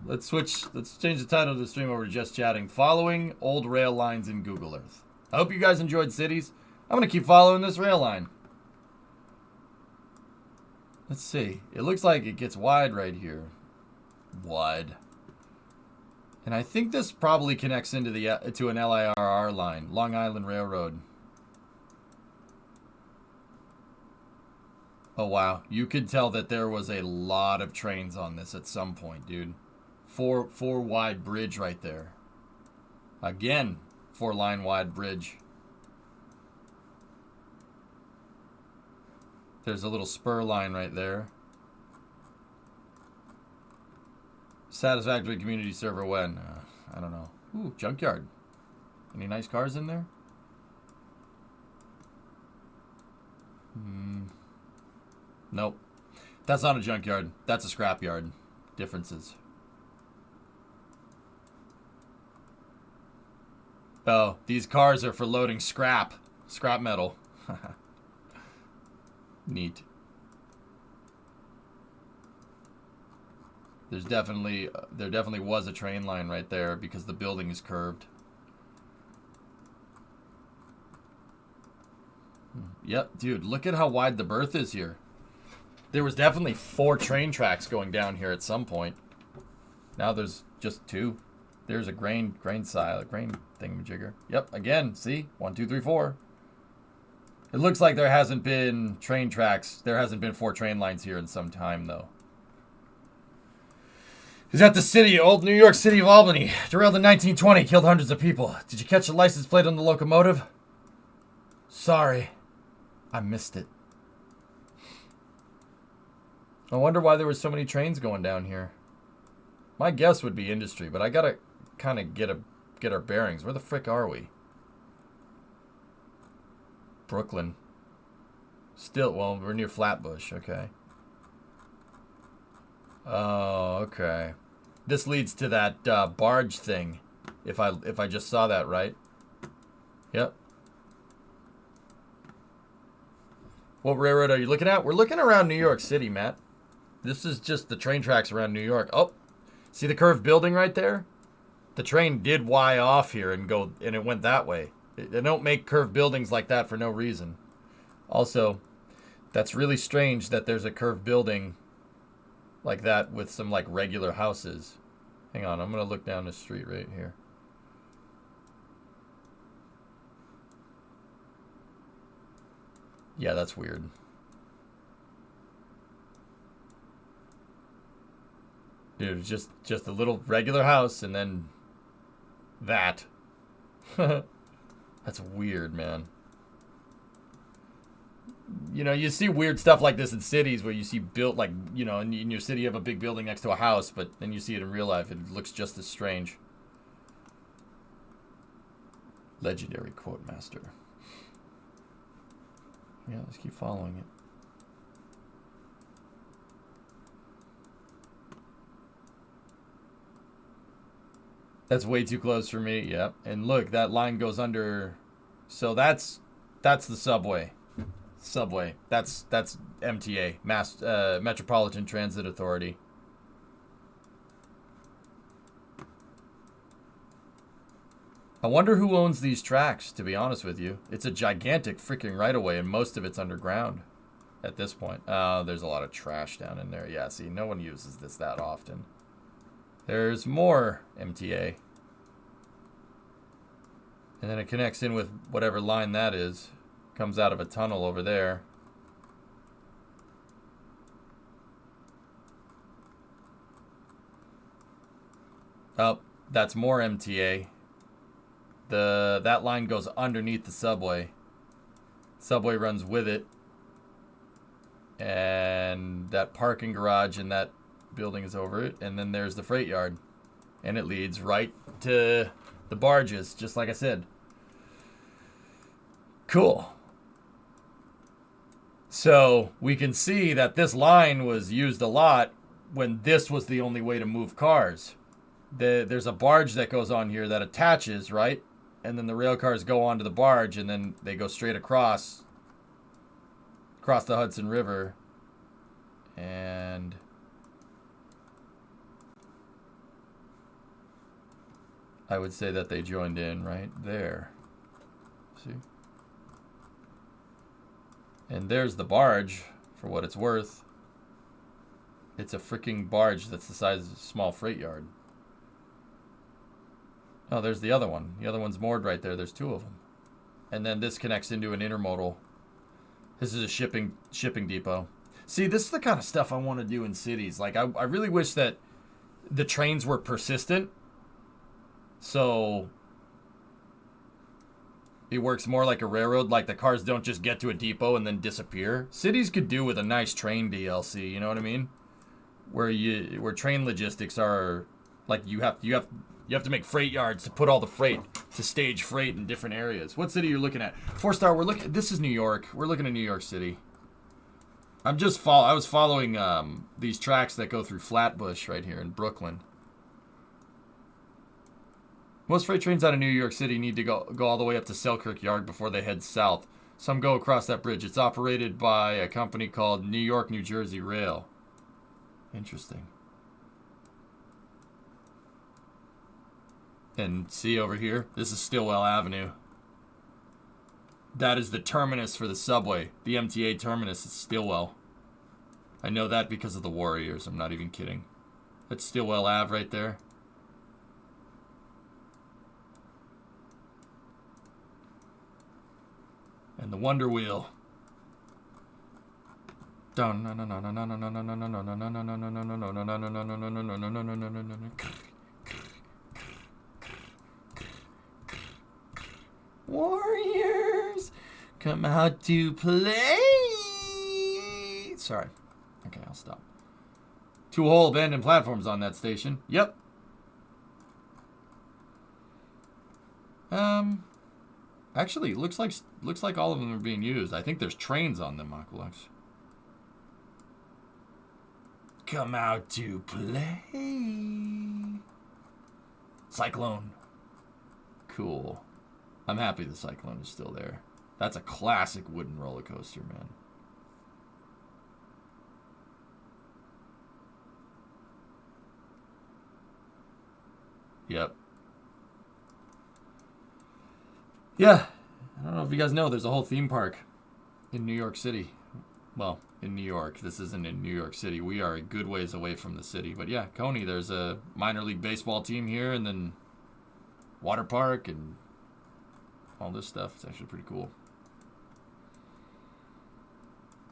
Let's change the title of the stream over to just chatting. Following old rail lines in Google Earth. I hope you guys enjoyed cities. I'm going to keep following this rail line. Let's see. It looks like it gets wide right here. Wide. And I think this probably connects into to an LIRR line. Long Island Railroad. Oh, wow. You could tell that there was a lot of trains on this at some point, dude. Four wide bridge right there. Again, 4-line wide bridge. There's a little spur line right there. Satisfactory community server when? I don't know. Ooh, junkyard. Any nice cars in there? Nope. That's not a junkyard. That's a scrapyard. Differences. Oh, these cars are for loading scrap. Scrap metal. Neat. There definitely was a train line right there because the building is curved. Yep, dude, look at how wide the berth is here. There was definitely 4 train tracks going down here at some point. Now there's just 2. There's a grain thingamajigger. Yep, again, see? 1, 2, 3, 4. It looks like there hasn't been train tracks. There hasn't been 4 train lines here in some time, though. He's at the old New York City of Albany. Derailed in 1920, killed hundreds of people. Did you catch the license plate on the locomotive? Sorry, I missed it. I wonder why there were so many trains going down here. My guess would be industry, but I gotta kind of get our bearings. Where the frick are we? Brooklyn. Still, well, we're near Flatbush. Okay. Oh, okay. This leads to that barge thing. If I just saw that right. Yep. What railroad are you looking at? We're looking around New York City, Matt. This is just the train tracks around New York. Oh, see the curved building right there? The train did Y off here and it went that way. They don't make curved buildings like that for no reason. Also, that's really strange that there's a curved building like that with some like regular houses. Hang on, I'm going to look down the street right here. Yeah, that's weird. Dude, just a little regular house and then that. That's weird, man. You know, you see weird stuff like this in cities where you see built like, you know, in your city you have a big building next to a house, but then you see it in real life. It looks just as strange. Legendary quote master. Yeah, let's keep following it. That's way too close for me. Yep. And look, that line goes under. So that's the subway. Subway. That's MTA, Metropolitan Transit Authority. I wonder who owns these tracks, to be honest with you. It's a gigantic freaking right-of-way, and most of it's underground at this point. Oh, there's a lot of trash down in there. Yeah, see, no one uses this that often. There's more MTA. And then it connects in with whatever line that is. Comes out of a tunnel over there. Oh, that's more MTA. That line goes underneath the subway. Subway runs with it. And that parking garage in that building is over it. And then there's the freight yard. And it leads right to the barges, just like I said. Cool. So we can see that this line was used a lot when this was the only way to move cars. There's a barge that goes on here that attaches, right? And then the rail cars go onto the barge and then they go straight across the Hudson River. And I would say that they joined in right there. See? And there's the barge, for what it's worth. It's a freaking barge that's the size of a small freight yard. Oh, there's the other one. The other one's moored right there. There's two of them. And then this connects into an intermodal. This is a shipping depot. See, this is the kind of stuff I want to do in cities. Like, I really wish that the trains were persistent. So it works more like a railroad. Like, the cars don't just get to a depot and then disappear. Cities could do with a nice train DLC, you know what I mean? Where train logistics are, like, you have to make freight yards to put all the freight, to stage freight in different areas. What city are you looking at? 4-star, this is New York. We're looking at New York City. I was following these tracks that go through Flatbush right here in Brooklyn. Most freight trains out of New York City need to go all the way up to Selkirk Yard before they head south. Some go across that bridge. It's operated by a company called New York, New Jersey Rail. Interesting. And see over here, this is Stillwell Avenue. That is the terminus for the subway. The MTA terminus is Stillwell. I know that because of the Warriors. I'm not even kidding. That's Stillwell Ave right there. And the Wonder Wheel. Warriors, come out to play. Sorry. Okay, I'll stop. 2 whole abandoned platforms on that station. Yep. Actually, looks like all of them are being used. I think there's trains on them, Aqualex. Come out to play. Cyclone. Cool. I'm happy the Cyclone is still there. That's a classic wooden roller coaster, man. Yep. Yeah. I don't know if you guys know, there's a whole theme park in New York City. Well, in New York. This isn't in New York City. We are a good ways away from the city. But yeah, Coney, there's a minor league baseball team here, and then water park and all this stuff. It's actually pretty cool.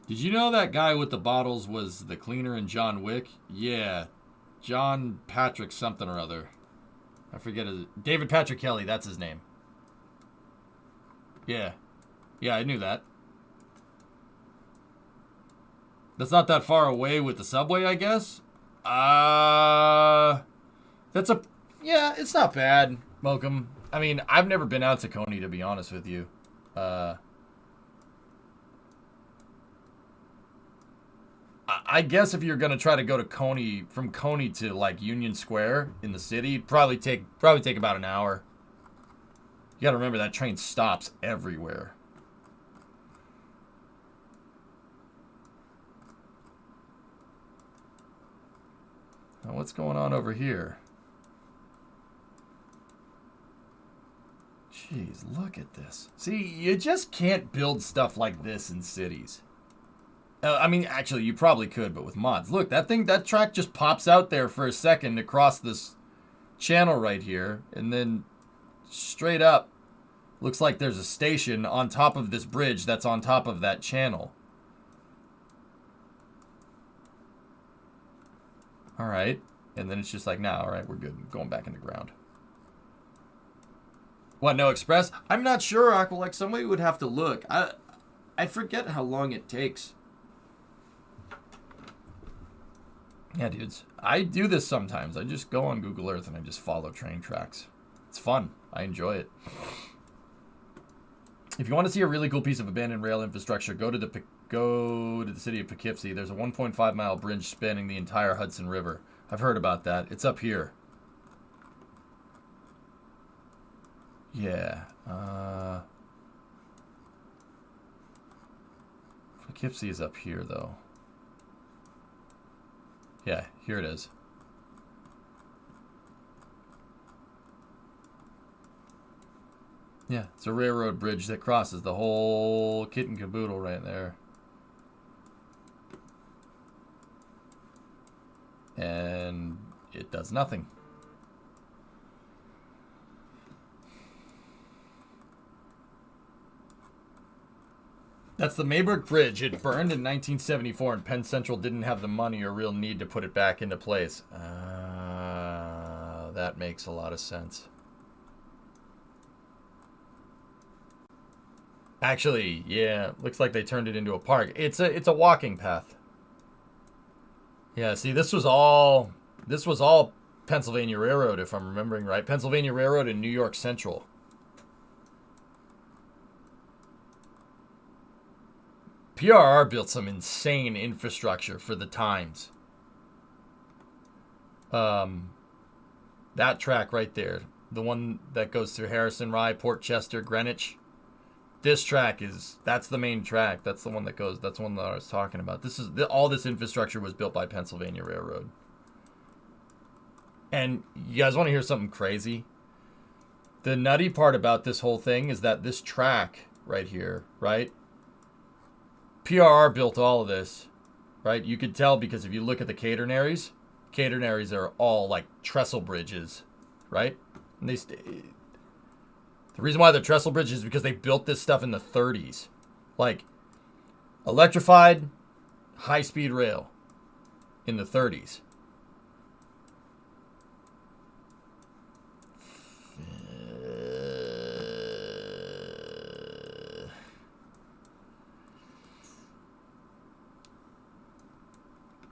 Did you know that guy with the bottles was the cleaner in John Wick? Yeah. John Patrick something or other. I forget his... David Patrick Kelly, that's his name. Yeah. Yeah, I knew that. That's not that far away with the subway, I guess? That's a... Yeah, it's not bad, Mokum. I mean, I've never been out to Coney, to be honest with you. I guess if you're gonna try to go to Coney, from Coney to like Union Square in the city, it'd probably take about an hour. You gotta remember that train stops everywhere. Now what's going on over here? Jeez, look at this. See, you just can't build stuff like this in cities. I mean, actually, you probably could, but with mods. Look, that track just pops out there for a second across this channel right here, and then straight up, looks like there's a station on top of this bridge that's on top of that channel. All right, and then it's just like, nah, all right, we're good. Going back in the ground. What, no express? I'm not sure, Aqualex. Somebody would have to look. I forget how long it takes. Yeah, dudes. I do this sometimes. I just go on Google Earth and I just follow train tracks. It's fun. I enjoy it. If you want to see a really cool piece of abandoned rail infrastructure, go to the city of Poughkeepsie. There's a 1.5-mile bridge spanning the entire Hudson River. I've heard about that. It's up here. Yeah. Poughkeepsie is up here, though. Yeah, here it is. Yeah, it's a railroad bridge that crosses the whole kit and caboodle right there. And it does nothing. That's the Mayberg Bridge. It burned in 1974, and Penn Central didn't have the money or real need to put it back into place. That makes a lot of sense. Actually, yeah, looks like they turned it into a park. It's a walking path. Yeah, see, this was all Pennsylvania Railroad, if I'm remembering right. Pennsylvania Railroad and New York Central. PRR built some insane infrastructure for the times. That track right there, the one that goes through Harrison, Rye, Port Chester, Greenwich. This track that's the main track. That's the one that goes. That's the one that I was talking about. All this infrastructure was built by Pennsylvania Railroad. And you guys want to hear something crazy? The nutty part about this whole thing is that this track right here, right? PRR built all of this, right? You could tell because if you look at the catenaries are all like trestle bridges, right? And the reason why they're trestle bridges is because they built this stuff in the 30s. Like, electrified, high-speed rail in the 30s.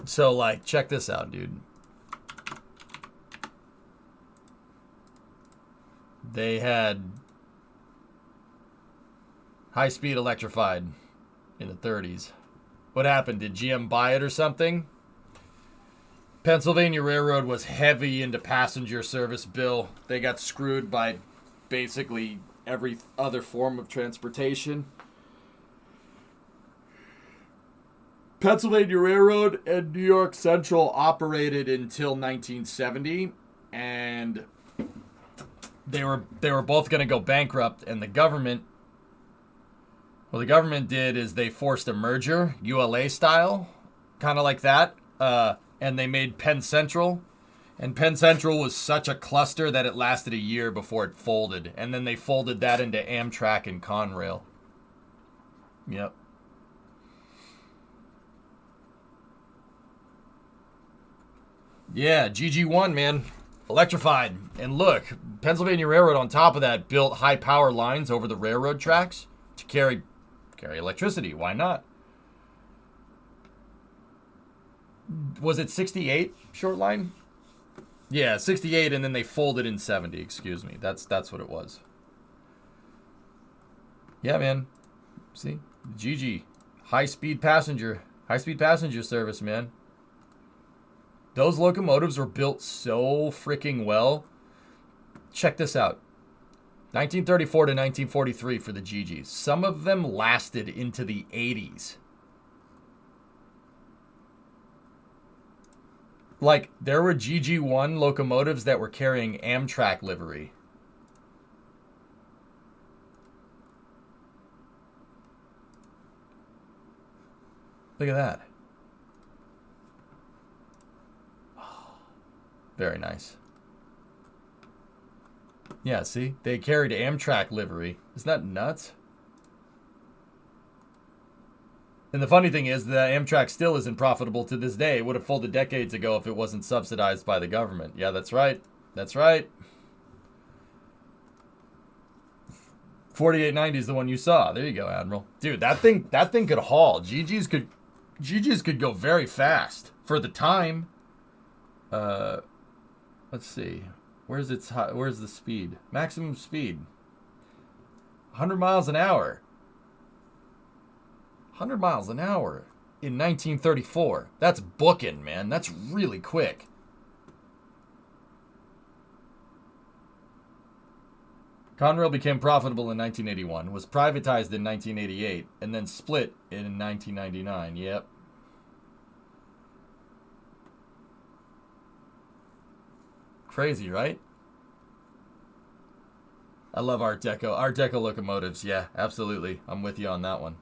So, like, check this out, dude. They had high-speed electrified in the 30s. What happened? Did GM buy it or something? Pennsylvania Railroad was heavy into passenger service, Bill. They got screwed by basically every other form of transportation. Pennsylvania Railroad and New York Central operated until 1970, and they were both going to go bankrupt, and the government did is they forced a merger, ULA style, kind of like that, and they made Penn Central. And Penn Central was such a cluster that it lasted a year before it folded. And then they folded that into Amtrak and Conrail. Yep. Yeah, GG1, man. Electrified. And look, Pennsylvania Railroad on top of that built high power lines over the railroad tracks to carry electricity. Why not? Was it 68 short line? Yeah, 68, and then they folded in 70. Excuse me. That's what it was. Yeah, man. See? GG. High-speed passenger service, man. Those locomotives were built so freaking well. Check this out. 1934 to 1943 for the GGs. Some of them lasted into the 80s. Like, there were GG1 locomotives that were carrying Amtrak livery. Look at that. Very nice. Yeah, see? They carried Amtrak livery. Isn't that nuts? And the funny thing is that Amtrak still isn't profitable to this day. It would have folded decades ago if it wasn't subsidized by the government. Yeah, that's right. That's right. 4890 is the one you saw. There you go, Admiral. Dude, that thing could haul. GGs could go very fast for the time. Let's see. Where's the speed? Maximum speed. 100 miles an hour. 100 miles an hour in 1934. That's booking, man. That's really quick. Conrail became profitable in 1981, was privatized in 1988, and then split in 1999. Yep. Crazy, right? I love Art Deco. Art Deco locomotives. Yeah, absolutely. I'm with you on that one.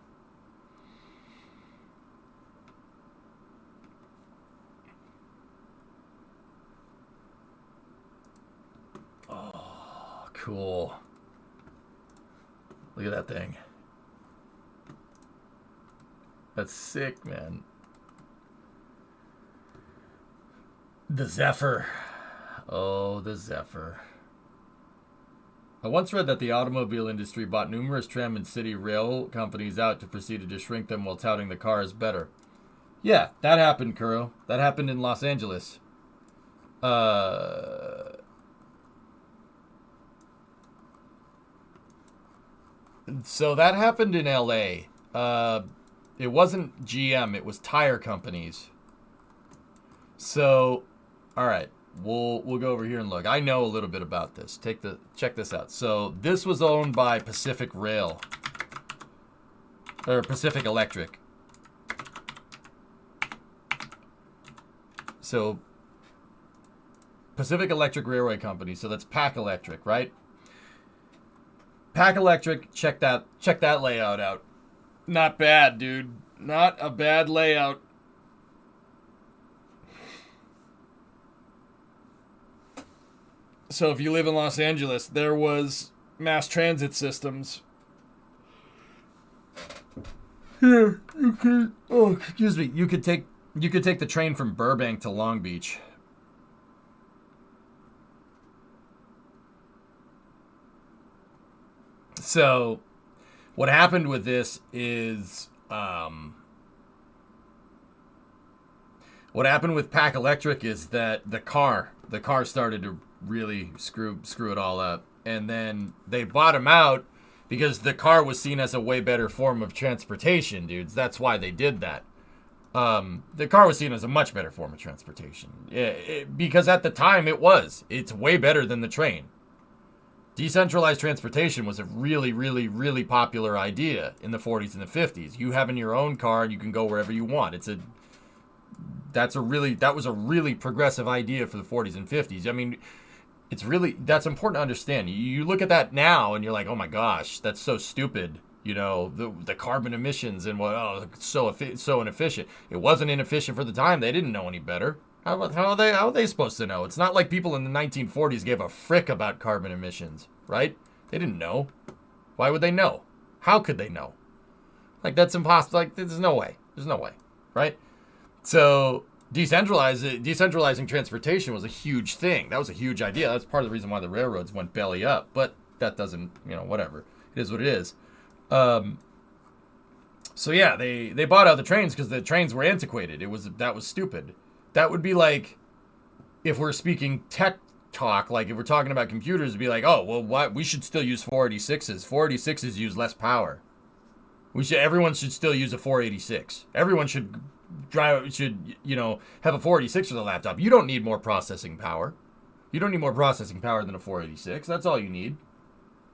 Oh, cool. Look at that thing. That's sick, man. The Zephyr. Oh, the Zephyr. I once read that the automobile industry bought numerous tram and city rail companies out to proceed to shrink them while touting the car as better. Yeah, that happened, Kuro. That happened in Los Angeles. So that happened in LA. It wasn't GM, it was tire companies. So, all right, we'll go over here and look. I know a little bit about this. Check this out. So this was owned by Pacific Rail or Pacific Electric. So Pacific Electric Railway Company. So that's Pac Electric, right? Pac Electric. Check that layout out. Not bad, dude. Not a bad layout. So if you live in Los Angeles, there was mass transit systems. Here, you could. Oh, excuse me. You could take the train from Burbank to Long Beach. So, what happened with this is, what happened with Pac Electric is that the car started to really screw it all up, and then they bought him out because the car was seen as a way better form of transportation, dudes. That's why they did that. The car was seen as a much better form of transportation. Because at the time it's way better than the train. Decentralized transportation was a really, really, really popular idea in the 40s and the 50s. You having your own car and you can go wherever you want. That was a really progressive idea for the 40s and 50s. I mean, that's important to understand. You look at that now and you're like, oh my gosh, that's so stupid. You know, the carbon emissions and it's so inefficient. It wasn't inefficient for the time. They didn't know any better. How are they supposed to know? It's not like people in the 1940s gave a frick about carbon emissions, right? They didn't know. Why would they know? How could they know? Like, that's impossible. Like, there's no way, right? So decentralizing transportation was a huge thing. That was a huge idea. That's part of the reason why the railroads went belly up. But that doesn't, whatever. It is what it is. So yeah, they bought out the trains because the trains were antiquated. That was stupid. That would be like if we're speaking tech talk, like if we're talking about computers, it'd be like, oh, well, we should still use 486s. 486s use less power. Everyone should still use a 486. Everyone should have a 486 for the laptop. You don't need more processing power. You don't need more processing power than a 486. That's all you need.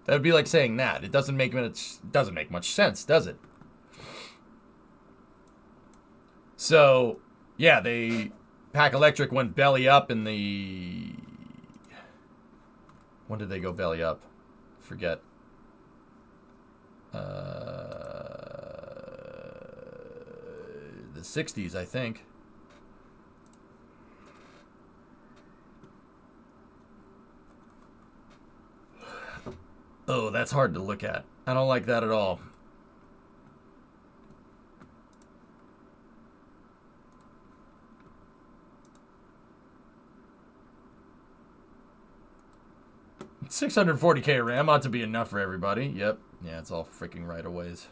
That would be like saying that. It doesn't make much sense, does it? So, yeah, Pac Electric went belly up in the... When did they go belly up? Forget. The 60s, I think. Oh, that's hard to look at. I don't like that at all. $640K RAM ought to be enough for everybody. Yep. Yeah, it's all freaking right-of-ways.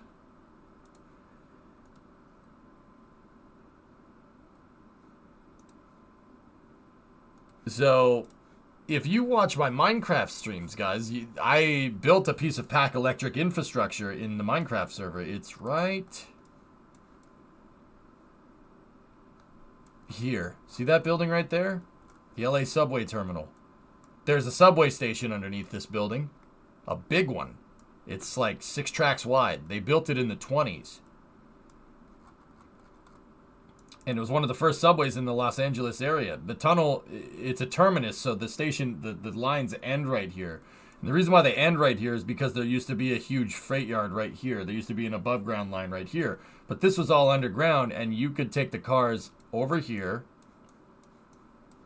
So, if you watch my Minecraft streams, guys, I built a piece of Pac Electric infrastructure in the Minecraft server. It's right here. See that building right there? The LA subway terminal. There's a subway station underneath this building. A big one. It's like 6 tracks wide. They built it in the 20s. And it was one of the first subways in the Los Angeles area. The tunnel, it's a terminus, so the station, the lines end right here. And the reason why they end right here is because there used to be a huge freight yard right here. There used to be an above ground line right here. But this was all underground, and you could take the cars over here,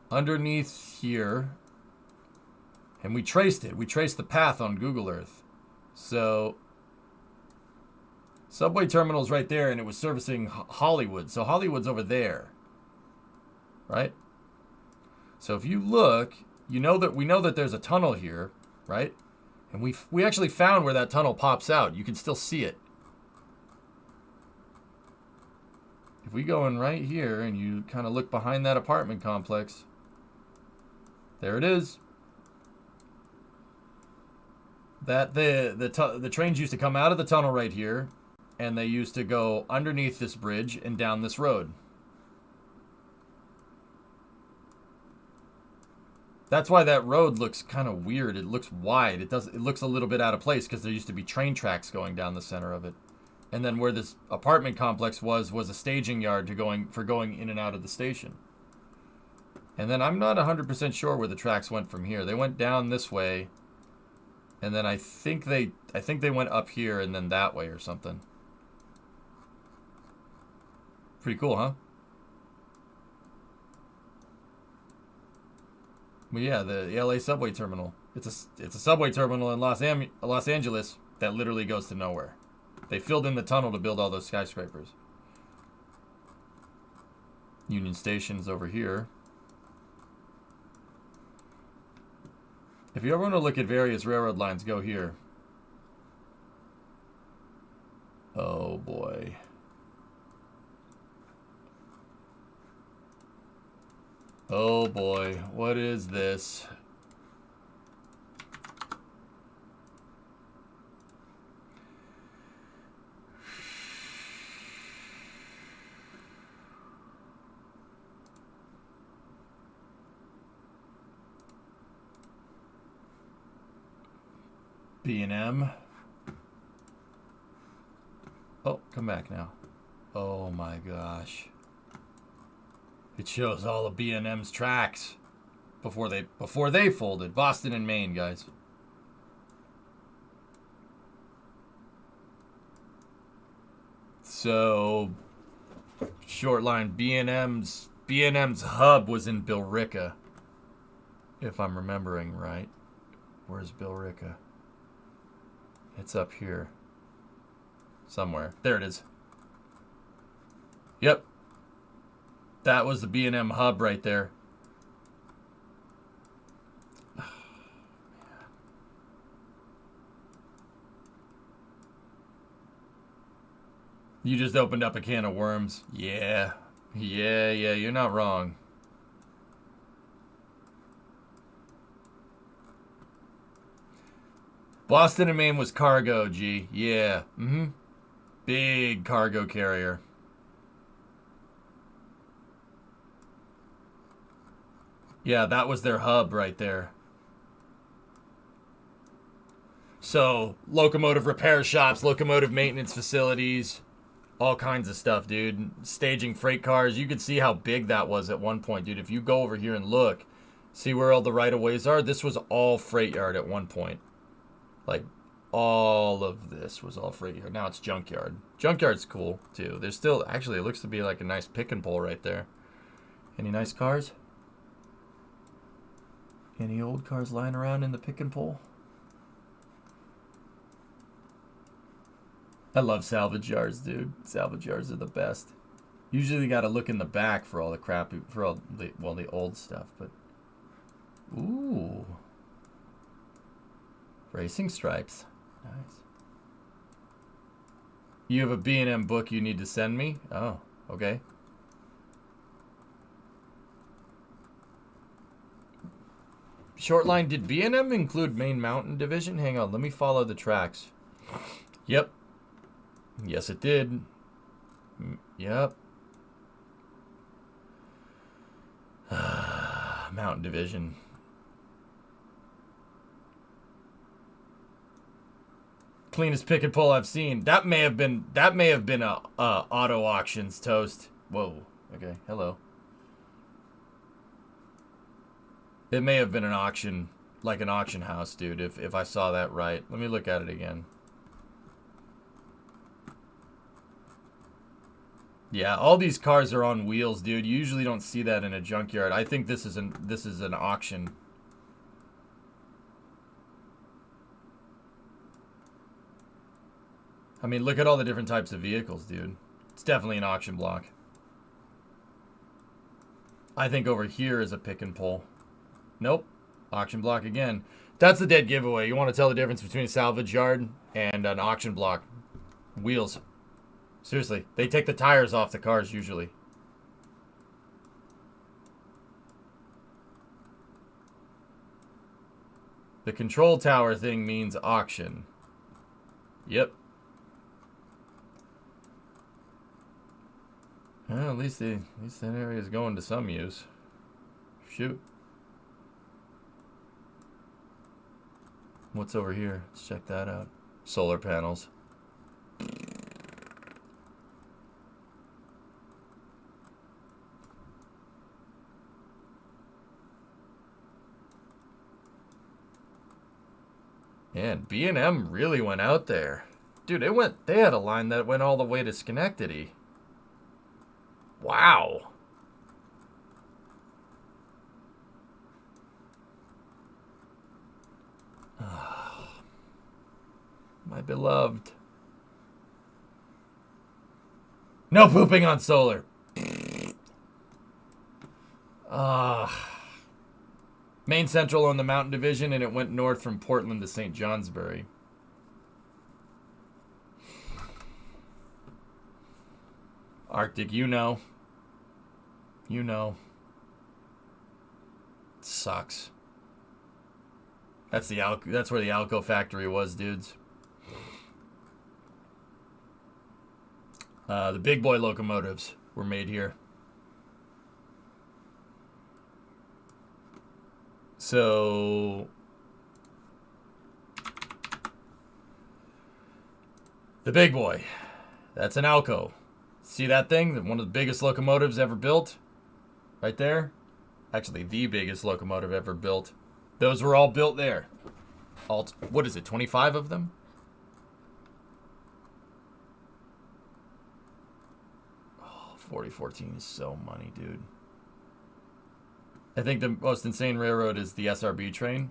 underneath here, and we traced it. We traced the path on Google Earth. So, subway terminal's right there, and it was servicing Hollywood. So Hollywood's over there, right? So if you look, we know that there's a tunnel here, right? And we actually found where that tunnel pops out. You can still see it. If we go in right here and you kind of look behind that apartment complex, there it is. That the trains used to come out of the tunnel right here, and they used to go underneath this bridge and down this road. That's why that road looks kind of weird. It looks wide. It looks a little bit out of place because there used to be train tracks going down the center of it. And then where this apartment complex was a staging yard for going in and out of the station. And then I'm not 100% sure where the tracks went from here. They went down this way, and then I think they went up here and then that way or something. Pretty cool, huh? But yeah, the LA subway terminal. It's a subway terminal in Los Angeles that literally goes to nowhere. They filled in the tunnel to build all those skyscrapers. Union Station's over here. If you ever want to look at various railroad lines, go here. Oh boy. Oh boy, what is this? B&M. Oh, come back now. Oh my gosh. It shows all of B&M's tracks before they folded. Boston and Maine, guys. So short line B&M's hub was in Billerica, if I'm remembering right. Where's Billerica? It's up here somewhere. There it is. Yep. That was the B&M hub right there. Oh, you just opened up a can of worms. Yeah, you're not wrong. Boston and Maine was cargo, G. Yeah. Big cargo carrier. Yeah, that was their hub right there. So, locomotive repair shops, locomotive maintenance facilities, all kinds of stuff, dude. Staging freight cars. You could see how big that was at one point, dude. If you go over here and look, see where all the right-of-ways are? This was all freight yard at one point. Like, all of this was all freight yard. Now it's junkyard. Junkyard's cool, too. There's still, actually, it looks to be like a nice pick and pull right there. Any nice cars? Any old cars lying around in the pick and pull? I love salvage yards, dude. Salvage yards are the best. Usually got to look in the back for all the crap, for all the, well, the old stuff, but ooh. Racing stripes. Nice. You have a B&M book you need to send me? Oh, okay. Short line, did B&M include Main Mountain Division? Hang on, let me follow the tracks. Yep. Yes, it did. Yep. Mountain Division. Cleanest pick and pull I've seen. That may have been a auto auctions toast. Whoa. Okay. Hello. It may have been an auction. like an auction house, dude, if I saw that right. Let me look at it again. Yeah, all these cars are on wheels, dude. You usually don't see that in a junkyard. I think this is an auction. I mean, look at all the different types of vehicles, dude. It's definitely an auction block. I think over here is a pick and pull. Nope. Auction block again. That's the dead giveaway. You want to tell the difference between a salvage yard and an auction block. Wheels. Seriously. They take the tires off the cars usually. The control tower thing means auction. Yep. Well, at least that area is going to some use. Shoot. What's over here? Let's check that out. Solar panels. Man, B&M really went out there. Dude, they had a line that went all the way to Schenectady. Wow. My beloved. No pooping on solar. Main Central on the Mountain Division, and it went north from Portland to St. Johnsbury. Arctic, you know. You know. It sucks. That's where the Alco factory was, dudes. The big boy locomotives were made here. So the big boy, that's an Alco. See that thing? One of the biggest locomotives ever built? Right there? Actually, the biggest locomotive ever built. Those were all built there. What is it, 25 of them? Oh, 4014 is so money, dude. I think the most insane railroad is the SRB train.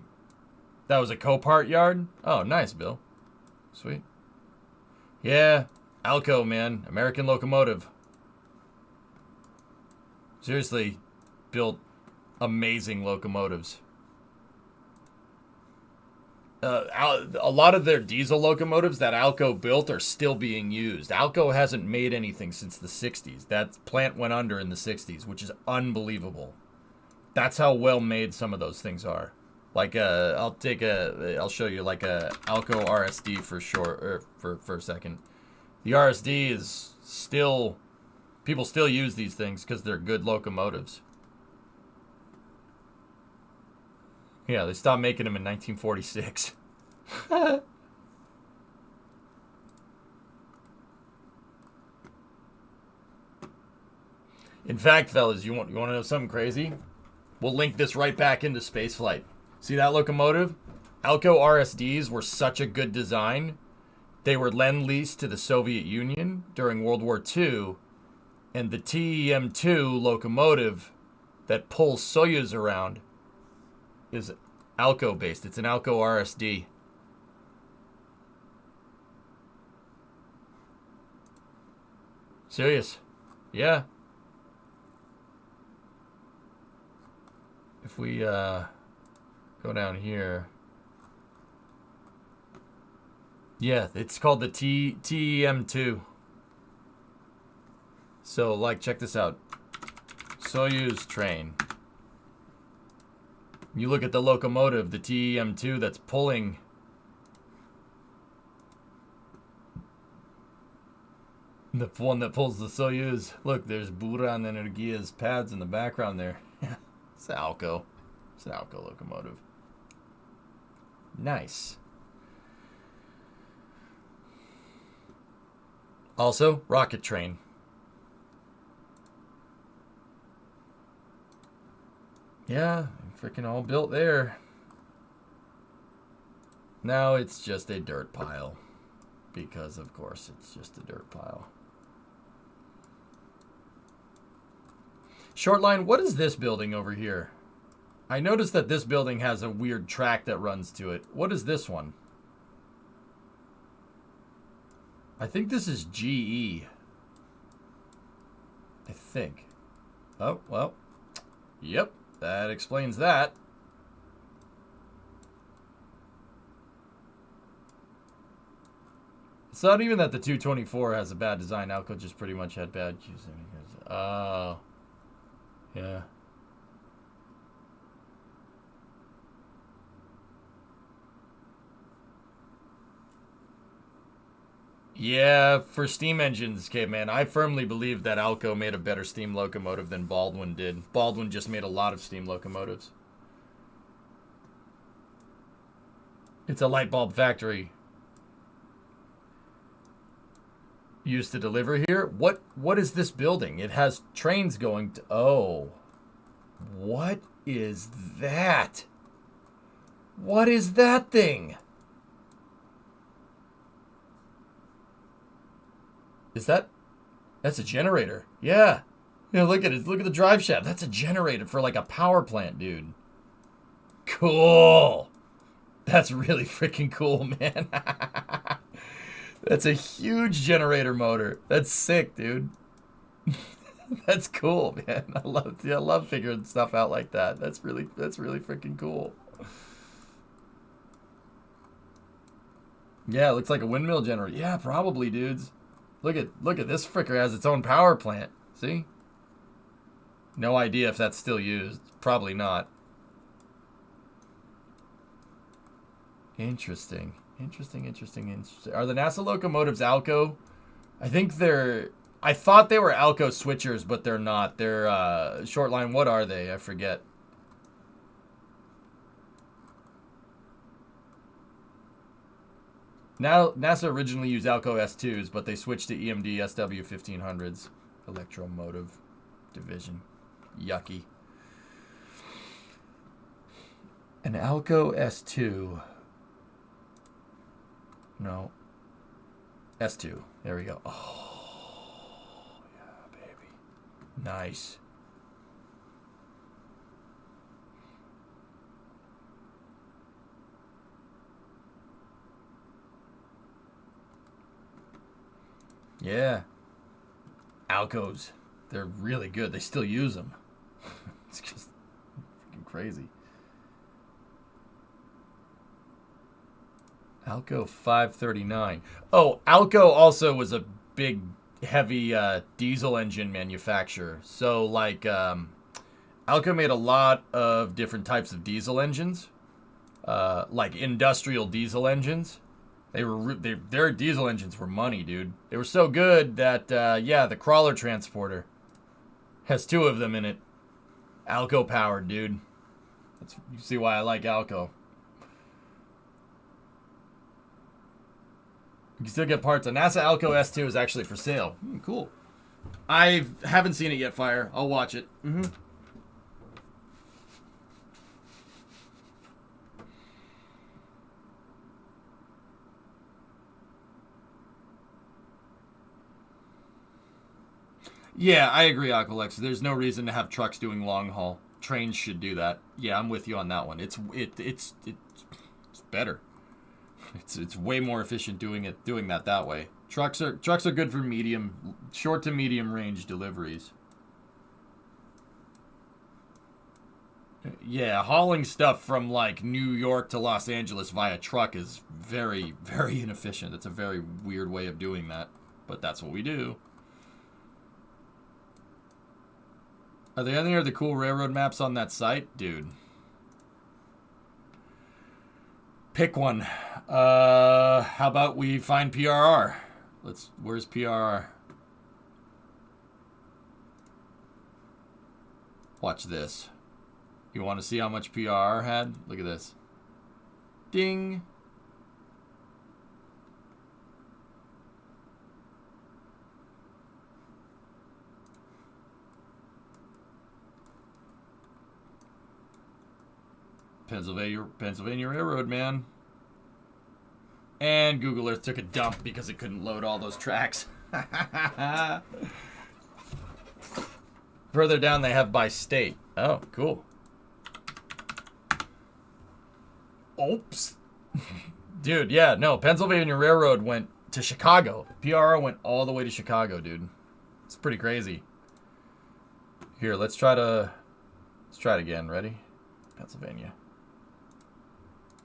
That was a Copart yard? Oh, nice, Bill. Sweet. Yeah, Alco, man. American locomotive. Seriously, built amazing locomotives. A lot of their diesel locomotives that Alco built are still being used. Alco hasn't made anything since the 60s. That plant went under in the 60s, which is unbelievable. That's how well made some of those things are. Like I'll show you like a Alco RSD for short, or for a second. The RSD is still, people still use these things because they're good locomotives. Yeah, they stopped making them in 1946. In fact, fellas, you want to know something crazy? We'll link this right back into spaceflight. See that locomotive? Alco RSDs were such a good design. They were lend-leased to the Soviet Union during World War II, and the TEM-2 locomotive that pulls Soyuz around is Alco based. It's an Alco RSD. Serious. Yeah. If we go down here. Yeah, it's called the TEM-2. So, like, check this out. Soyuz train. You look at the locomotive, the TEM-2 that's pulling. The one that pulls the Soyuz. Look, there's Buran Energia's pads in the background there. It's an Alco. It's an Alco locomotive. Nice. Also, rocket train. Yeah, freaking all built there. Now it's just a dirt pile. Because, of course, it's just a dirt pile. Shortline, what is this building over here? I noticed that this building has a weird track that runs to it. What is this one? I think this is GE. I think. Oh, well. Yep, that explains that. It's not even that the 224 has a bad design. Alco just pretty much had bad cues. Oh. Yeah. Yeah, for steam engines, caveman, I firmly believe that Alco made a better steam locomotive than Baldwin did. Baldwin just made a lot of steam locomotives. It's a light bulb factory. Used to deliver here? What is this building? It has trains going to... Oh. What is that? What is that thing? Is that... That's a generator. Yeah. Yeah, look at it. Look at the drive shaft. That's a generator for like a power plant, dude. Cool. That's really freaking cool, man. That's a huge generator motor. That's sick, dude. That's cool, man. I love figuring stuff out like that. That's really freaking cool. Yeah, it looks like a windmill generator. Yeah, probably, dudes. Look at this fricker has its own power plant. See? No idea if that's still used. Probably not. Interesting. Interesting. Are the NASA locomotives Alco? I think they're... I thought they were Alco switchers, but they're not. They're short line. What are they? I forget. Now NASA originally used Alco S2s, but they switched to EMD SW 1500s. Electromotive division. Yucky. An Alco S2. No. S2. There we go. Oh, yeah, baby. Nice. Yeah. Alcos. They're really good. They still use them. It's just freaking crazy. Alco 539. Oh, Alco also was a big, heavy diesel engine manufacturer. So, like, Alco made a lot of different types of diesel engines, like industrial diesel engines. Their diesel engines were money, dude. They were so good that, yeah, the crawler transporter has 2 of them in it. Alco powered, dude. You see why I like Alco. You can still get parts. A NASA Alco S2 is actually for sale. Cool. I haven't seen it yet, Fire. I'll watch it. Yeah, I agree, Aqualex. There's no reason to have trucks doing long haul. Trains should do that. Yeah, I'm with you on that one. It's better. It's way more efficient doing that way. Trucks are good for short to medium range deliveries. Yeah, hauling stuff from like New York to Los Angeles via truck is very, very inefficient. It's a very weird way of doing that, but that's what we do. Are there any other cool railroad maps on that site, dude? Pick one. How about we find PRR? Where's PRR? Watch this. You want to see how much PRR had? Look at this. Ding. Pennsylvania Railroad, man. And Google Earth took a dump because it couldn't load all those tracks. Further down, they have by state. Oh, cool. Oops. Dude, yeah, no. Pennsylvania Railroad went to Chicago. PRR went all the way to Chicago, dude. It's pretty crazy. Here, let's try it again. Ready? Pennsylvania.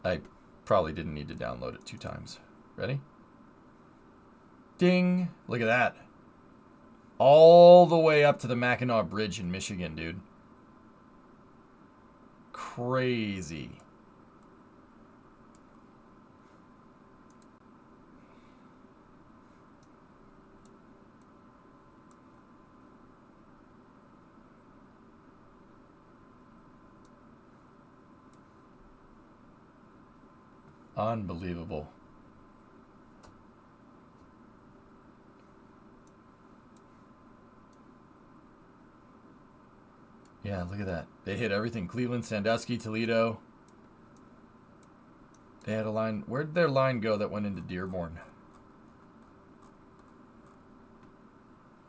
I probably didn't need to download it 2 times. Ready? Ding. Look at that. All the way up to the Mackinac Bridge in Michigan, dude. Crazy. Unbelievable. Yeah, look at that. They hit everything. Cleveland, Sandusky, Toledo. They had a line. Where'd their line go that went into Dearborn?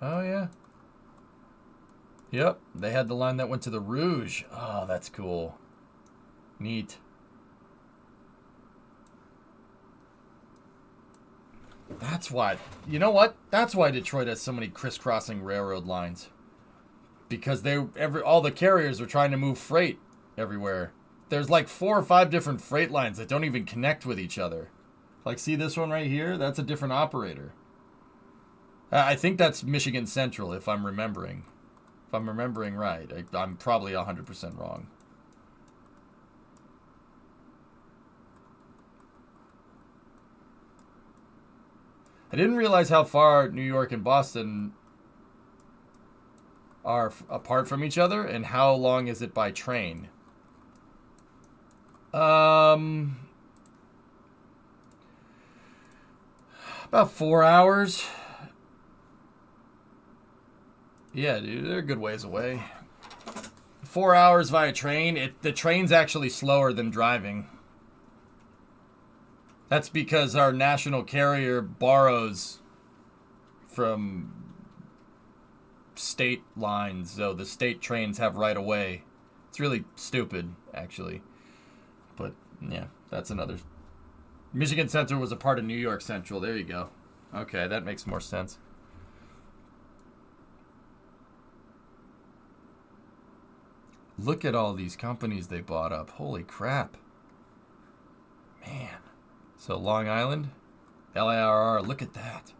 Oh, yeah. Yep. They had the line that went to the Rouge. Oh, that's cool. Neat. That's why. You know what? That's why Detroit has so many crisscrossing railroad lines. Because all the carriers are trying to move freight everywhere. There's like 4 or 5 different freight lines that don't even connect with each other. Like, see this one right here? That's a different operator. I think that's Michigan Central, if I'm remembering. If I'm remembering right. I'm probably 100% wrong. I didn't realize how far New York and Boston are apart from each other, and how long is it by train? About 4 hours. Yeah, dude, they're a good ways away. 4 hours via train. The train's actually slower than driving. That's because our national carrier borrows from state lines, so the state trains have right of way. It's really stupid, actually. But, yeah, that's another. Michigan Central was a part of New York Central. There you go. Okay, that makes more sense. Look at all these companies they bought up. Holy crap. Man. So Long Island, LIRR, look at that.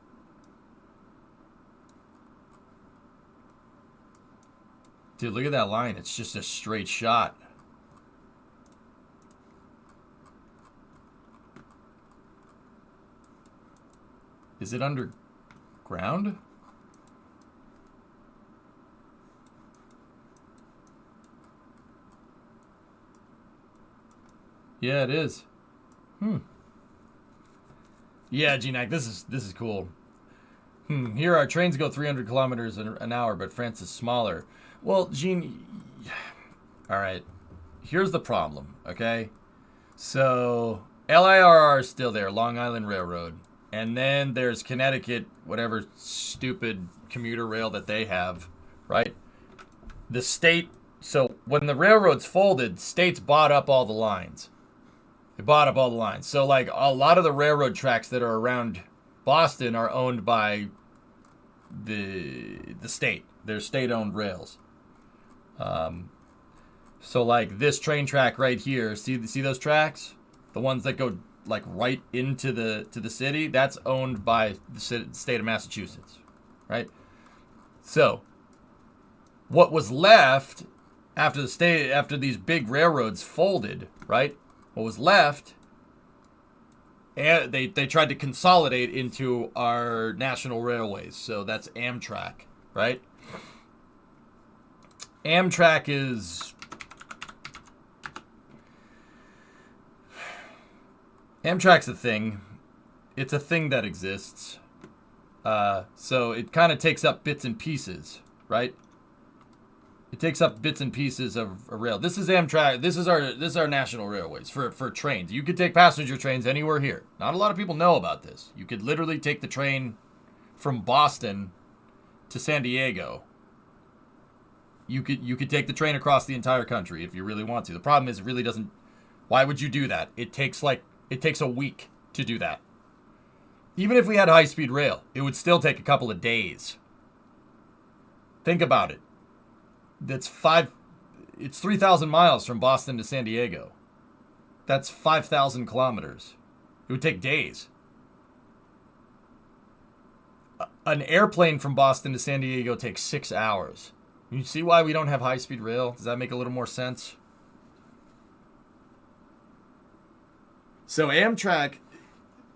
Dude, look at that line. It's just a straight shot. Is it underground? Yeah, it is. Yeah, GNAC, this is cool. Here our trains go 300 kilometers an hour, but France is smaller. Well, Gene, all right. Here's the problem, okay? So LIRR is still there, Long Island Railroad. And then there's Connecticut, whatever stupid commuter rail that they have, right? The state, so when the railroads folded, states bought up all the lines. They bought up all the lines. So, like, a lot of the railroad tracks that are around Boston are owned by the state. They're state-owned rails. So, like, this train track right here, see those tracks? The ones that go, like, right into the city? That's owned by the state of Massachusetts, right? So, what was left after these big railroads folded, right? What was left, and they tried to consolidate into our national railways. So that's Amtrak, right? Amtrak's a thing. It's a thing that exists. So it kind of takes up bits and pieces, right? It takes up bits and pieces of a rail. This is Amtrak. This is our national railways for trains. You could take passenger trains anywhere here. Not a lot of people know about this. You could literally take the train from Boston to San Diego. You could take the train across the entire country if you really want to. The problem is it really doesn't. Why would you do that? It takes a week to do that. Even if we had high-speed rail, it would still take a couple of days. Think about it. It's 3,000 miles from Boston to San Diego. That's 5,000 kilometers. It would take days. An airplane from Boston to San Diego takes 6 hours. You see why we don't have high-speed rail? Does that make a little more sense? So Amtrak,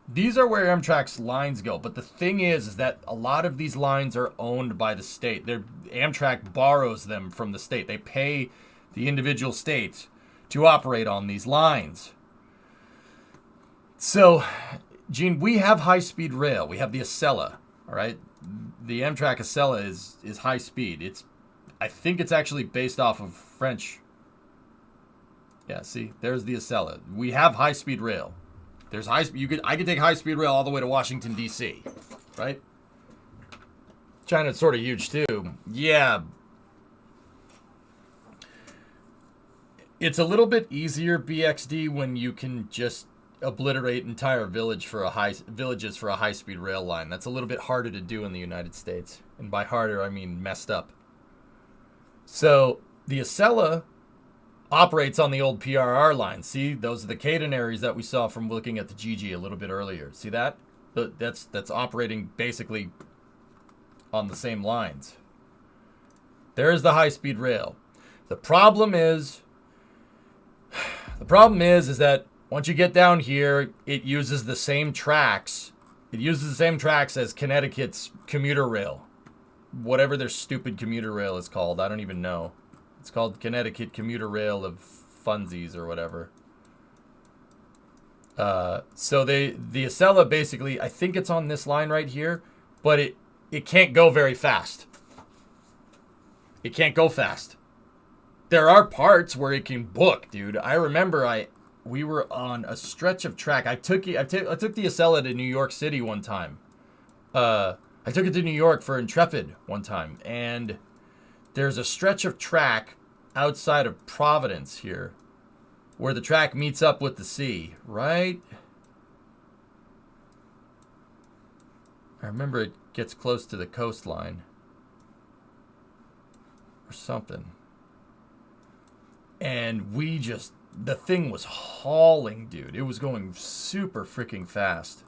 these are where Amtrak's lines go. But the thing is that a lot of these lines are owned by the state. Amtrak borrows them from the state. They pay the individual states to operate on these lines. So, Gene, we have high-speed rail. We have the Acela, all right? The Amtrak Acela is high speed. I think it's actually based off of French. Yeah, see, there's the Acela. We have high-speed rail. There's I could take high-speed rail all the way to Washington D.C., right? China's sort of huge too. Yeah. It's a little bit easier BXD when you can just obliterate entire villages for a high-speed rail line. That's a little bit harder to do in the United States. And by harder, I mean messed up. So, the Acela operates on the old PRR line. See, those are the catenaries that we saw from looking at the GG a little bit earlier. See that? That's operating basically on the same lines. There's the high-speed rail. The problem is that once you get down here, it uses the same tracks. It uses the same tracks as Connecticut's commuter rail. Whatever their stupid commuter rail is called. I don't even know. It's called Connecticut Commuter Rail of Funsies or whatever. So the Acela basically, I think it's on this line right here, but it can't go very fast. It can't go fast. There are parts where it can book, dude. I remember we were on a stretch of track. I took the Acela to New York City one time. I took it to New York for Intrepid one time, and there's a stretch of track outside of Providence here where the track meets up with the sea, right? I remember it gets close to the coastline or something. And the thing was hauling, dude. It was going super freaking fast.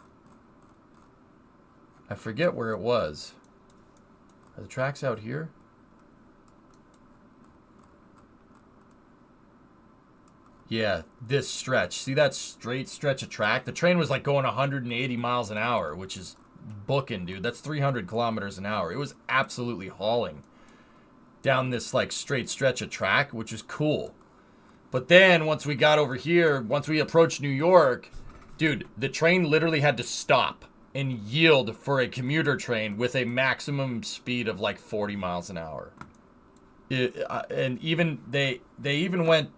I forget where it was. Are the tracks out here? Yeah, this stretch. See that straight stretch of track? The train was like going 180 miles an hour, which is booking, dude. That's 300 kilometers an hour. It was absolutely hauling down this like straight stretch of track, which is cool. But then once we got over here, once we approached New York, dude, the train literally had to stop and yield for a commuter train with a maximum speed of like 40 miles an hour. And even they even went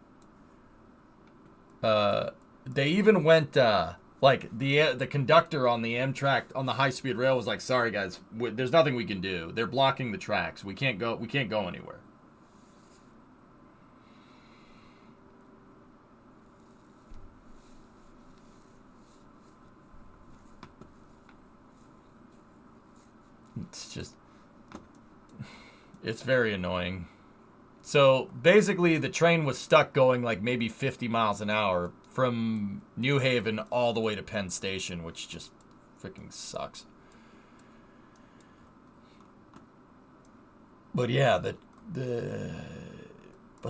like the conductor on the Amtrak on the high speed rail was like, sorry guys, there's nothing we can do. They're blocking the tracks. We can't go anywhere. It's very annoying. So basically the train was stuck going like maybe 50 miles an hour from New Haven all the way to Penn Station, which just freaking sucks. But yeah, but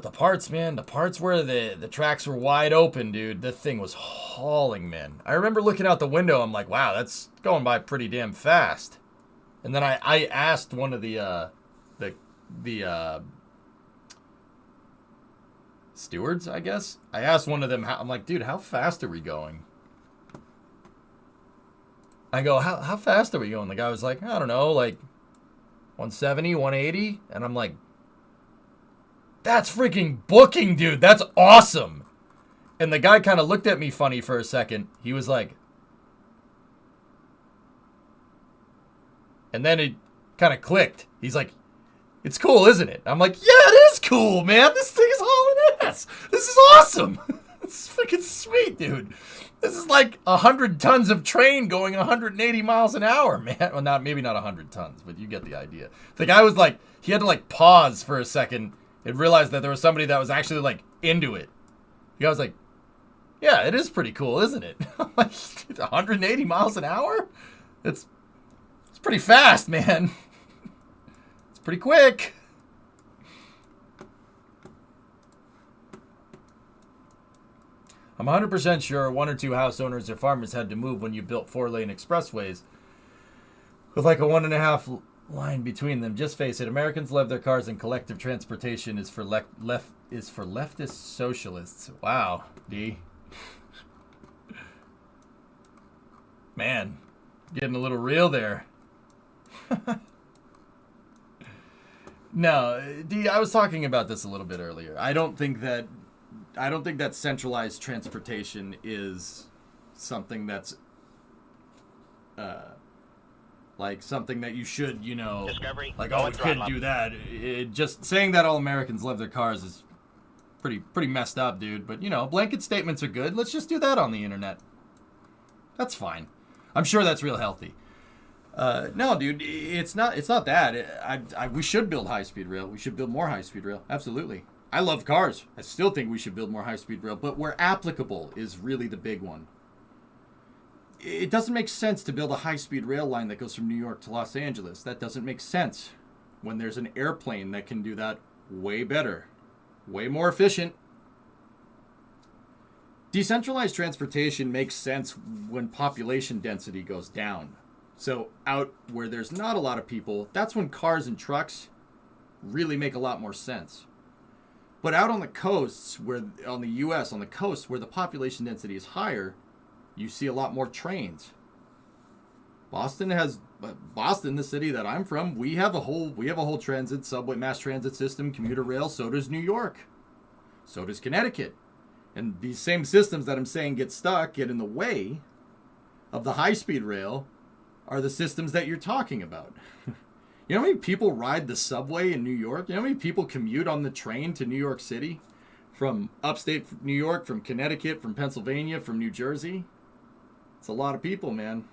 the parts, man, the parts where the tracks were wide open, dude, the thing was hauling, man. I remember looking out the window, I'm like, wow, that's going by pretty damn fast. And then I asked one of the stewards, I guess. I asked one of them, I'm like, dude, how fast are we going? I go, how fast are we going? The guy was like, I don't know, like 170, 180. And I'm like, That's freaking booking, dude. That's awesome. And the guy kind of looked at me funny for a second. He was like... And then it kind of clicked. He's like, it's cool, isn't it? I'm like, yeah, it is cool, man. This thing is hauling ass. This is awesome. It's freaking sweet, dude. This is like 100 tons of train going 180 miles an hour, man. Well, maybe not 100 tons, but you get the idea. The guy was like, he had to like pause for a second and realize that there was somebody that was actually like into it. The guy was like, yeah, it is pretty cool, isn't it? I'm like, 180 miles an hour? It's pretty fast, man. It's pretty quick. I'm 100% sure 1 or 2 house owners or farmers had to move when you built 4-lane expressways with like a 1.5 line between them. Just face it, Americans love their cars and collective transportation is for leftist socialists. Wow, D. Man, getting a little real there. No, D, I was talking about this a little bit earlier. I don't think that centralized transportation is something that's like something that you should, you know, like, oh, we couldn't do that. Just saying that all Americans love their cars is pretty messed up, dude. But, you know, blanket statements are good. Let's just do that on the internet. That's fine. I'm sure that's real healthy. No, dude, it's not that. We should build high-speed rail. We should build more high-speed rail. Absolutely. I love cars. I still think we should build more high-speed rail, but where applicable is really the big one. It doesn't make sense to build a high-speed rail line that goes from New York to Los Angeles. That doesn't make sense when there's an airplane that can do that way better, way more efficient. Decentralized transportation makes sense when population density goes down. So out where there's not a lot of people, that's when cars and trucks really make a lot more sense. But out on the coasts, on the U.S., on the coast, where the population density is higher, you see a lot more trains. Boston, the city that I'm from, we have a whole transit, subway, mass transit system, commuter rail. So does New York. So does Connecticut. And these same systems that I'm saying get in the way of the high-speed rail are the systems that you're talking about. You know how many people ride the subway in New York? You know how many people commute on the train to New York City? From upstate New York, from Connecticut, from Pennsylvania, from New Jersey? It's a lot of people, man.